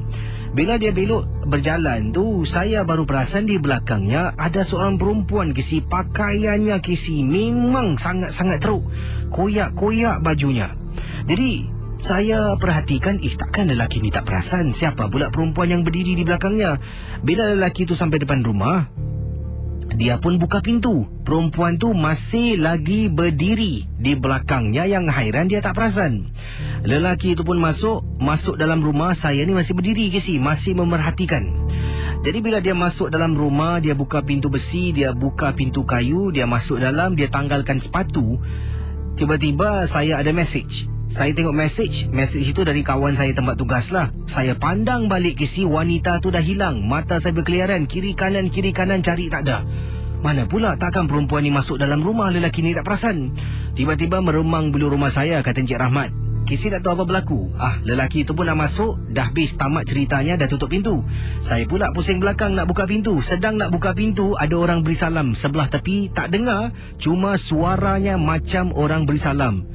Bila dia belok berjalan tu, saya baru perasan di belakangnya ada seorang perempuan kisi. Pakaiannya kisi memang sangat-sangat teruk, koyak-koyak bajunya. Jadi saya perhatikan, takkan lelaki ni tak perasan siapa pula perempuan yang berdiri di belakangnya. Bila lelaki tu sampai depan rumah, dia pun buka pintu. Perempuan tu masih lagi berdiri di belakangnya. Yang hairan dia tak perasan. Lelaki itu pun masuk dalam rumah. Saya ni masih berdiri kisi, masih memerhatikan. Jadi bila dia masuk dalam rumah, dia buka pintu besi, dia buka pintu kayu, dia masuk dalam, dia tanggalkan sepatu. Tiba-tiba saya ada mesej. Saya tengok mesej itu dari kawan saya tempat tugas lah. Saya pandang balik kisi, wanita tu dah hilang. Mata saya berkeliaran, kiri kanan cari tak ada. Mana pula, takkan perempuan ni masuk dalam rumah, lelaki ni tak perasan. Tiba-tiba meremang bulu rumah saya, kata Encik Rahmat. Kisi tak tahu apa berlaku. Lelaki tu pun nak masuk, dah habis tamat ceritanya, dah tutup pintu. Saya pula pusing belakang nak buka pintu. Sedang nak buka pintu, ada orang beri salam sebelah tepi. Tak dengar, cuma suaranya macam orang beri salam.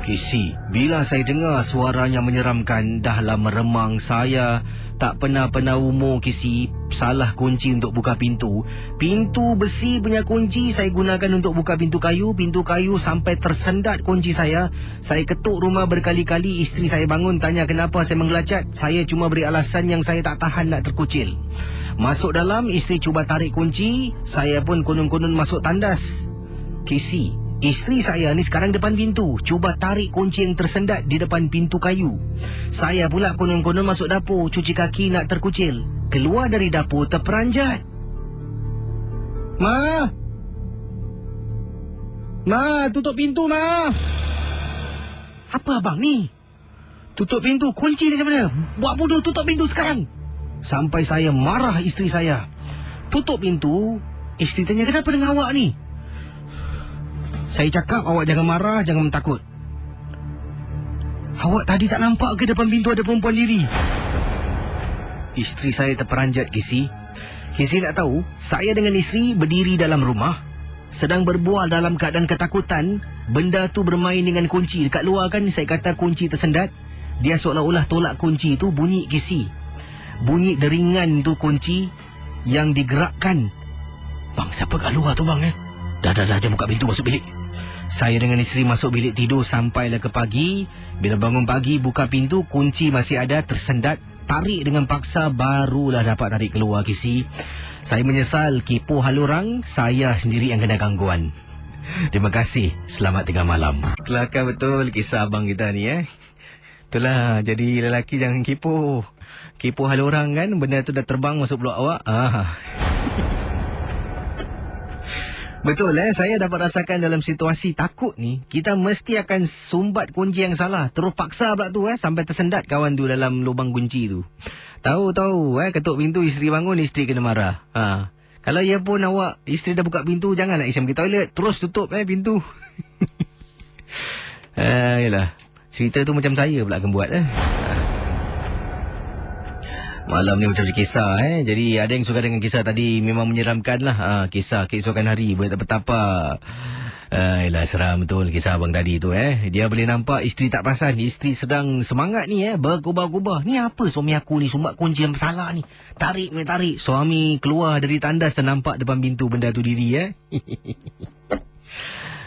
Kisi, bila saya dengar suaranya menyeramkan, dahlah meremang. Saya tak pernah umur kisi salah kunci untuk buka pintu. Pintu besi punya kunci saya gunakan untuk buka pintu kayu. Pintu kayu sampai tersendat kunci saya. Saya ketuk rumah berkali-kali. Isteri saya bangun tanya kenapa saya menggelacat. Saya cuma beri alasan yang saya tak tahan nak terkucil. Masuk dalam, isteri cuba tarik kunci. Saya pun konon-konon masuk tandas. Kisi, isteri saya ni sekarang depan pintu, cuba tarik kunci yang tersendat di depan pintu kayu. Saya pula konon-konon masuk dapur, cuci kaki nak terkucil. Keluar dari dapur terperanjat. Ma, tutup pintu, Ma. Apa abang ni? Tutup pintu, kunci macam mana? Buat bodoh, tutup pintu sekarang. Sampai saya marah isteri saya. Tutup pintu. Isteri tanya, kenapa dengan awak ni? Saya cakap, awak jangan marah, jangan takut. Awak tadi tak nampak ke depan pintu ada perempuan diri? Isteri saya terperanjat, Kisi. Kisi tak tahu, saya dengan isteri berdiri dalam rumah, sedang berbual dalam keadaan ketakutan. Benda tu bermain dengan kunci. Dekat luar kan saya kata kunci tersendat. Dia seolah-olah tolak kunci tu, bunyi Kisi. Bunyi deringan tu kunci yang digerakkan. Bang, siapa kat luar tu bang? Dah, jangan buka pintu, masuk bilik. Saya dengan isteri masuk bilik tidur sampailah ke pagi. Bila bangun pagi, buka pintu, kunci masih ada, tersendat. Tarik dengan paksa, barulah dapat tarik keluar, Kisi. Saya menyesal, kipu hal orang, saya sendiri yang kena gangguan. Terima kasih, selamat tengah malam. Kelakar betul kisah abang kita ni, Itulah, jadi lelaki jangan kipu. Kipu hal orang kan, benda tu dah terbang masuk blok awak. Betul, saya dapat rasakan dalam situasi takut ni, kita mesti akan sumbat kunci yang salah. Terus paksa pula tu, sampai tersendat kawan tu dalam lubang kunci tu. Tahu, ketuk pintu, isteri bangun, isteri kena marah. Kalau ia pun awak, isteri dah buka pintu, janganlah Isyam pergi toilet, terus tutup pintu. Yalah, cerita tu macam saya pula akan buat. Malam ni macam kisah Jadi ada yang suka dengan kisah tadi, memang menyeramkan lah. Kisah keesokan hari, betapa Yelah, seram betul kisah abang tadi tu Dia boleh nampak isteri tak perasan. Isteri sedang semangat ni bergubah-gubah. Ni apa suami aku ni sumbat kunci yang salah ni. Tarik. Suami keluar dari tandas dan nampak depan pintu benda tu diri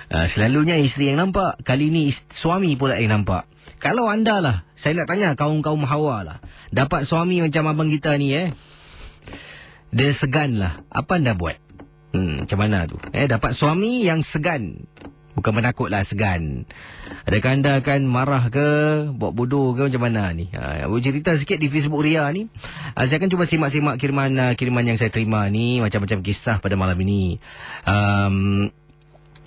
Selalunya isteri yang nampak. Kali ni suami pula yang nampak. Kalau anda lah, saya nak tanya kaum-kaum hawa lah, dapat suami macam abang kita ni dia segan lah, apa anda buat? Macam mana tu? Dapat suami yang segan, bukan menakut lah, segan. Adakah anda akan marah ke, buat bodoh ke, macam mana ni? Cerita sikit di Facebook Ria ni. Saya akan cuba simak-simak kiriman yang saya terima ni, macam-macam kisah pada malam ini.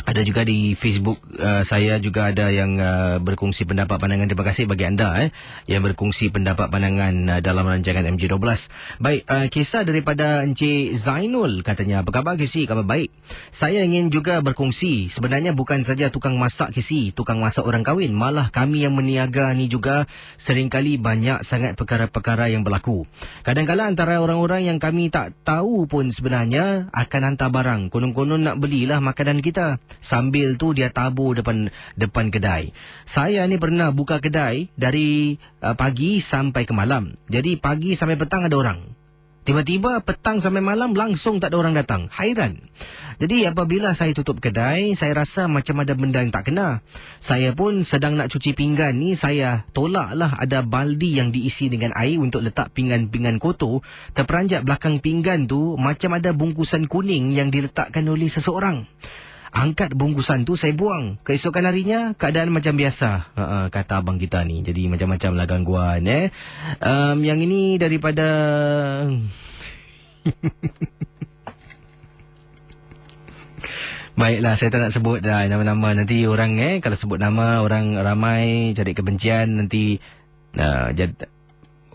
Ada juga di Facebook saya juga ada yang berkongsi pendapat pandangan. Terima kasih bagi anda yang berkongsi pendapat pandangan dalam rancangan MJ12. Baik, kisah daripada Encik Zainul katanya, apa khabar KC? Khabar baik. Saya ingin juga berkongsi, sebenarnya bukan saja tukang masak KC, tukang masak orang kahwin, malah kami yang meniaga ni juga seringkali banyak sangat perkara-perkara yang berlaku. Kadang-kadang antara orang-orang yang kami tak tahu pun sebenarnya akan hantar barang, konon-konon nak belilah makanan kita. Sambil tu dia tabur depan kedai. Saya ni pernah buka kedai dari pagi sampai ke malam. Jadi pagi sampai petang ada orang. Tiba-tiba petang sampai malam langsung tak ada orang datang. Hairan. Jadi apabila saya tutup kedai, saya rasa macam ada benda yang tak kena. Saya pun sedang nak cuci pinggan ni, saya tolaklah ada baldi yang diisi dengan air untuk letak pinggan-pinggan kotor. Terperanjat belakang pinggan tu macam ada bungkusan kuning yang diletakkan oleh seseorang. Angkat bungkusan tu, saya buang. Keesokan harinya keadaan macam biasa, kata abang kita ni. Jadi macam-macam lah gangguan. Yang ini daripada baiklah, saya tak nak sebut dah nama-nama. Nanti orang kalau sebut nama orang ramai cari kebencian. Nanti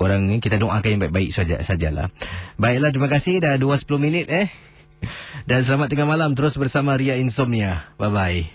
orang kita doakan yang baik-baik sajalah. Baiklah, terima kasih. Dah 2:10 Dan selamat tengah malam terus bersama Ria Insomnia. Bye-bye.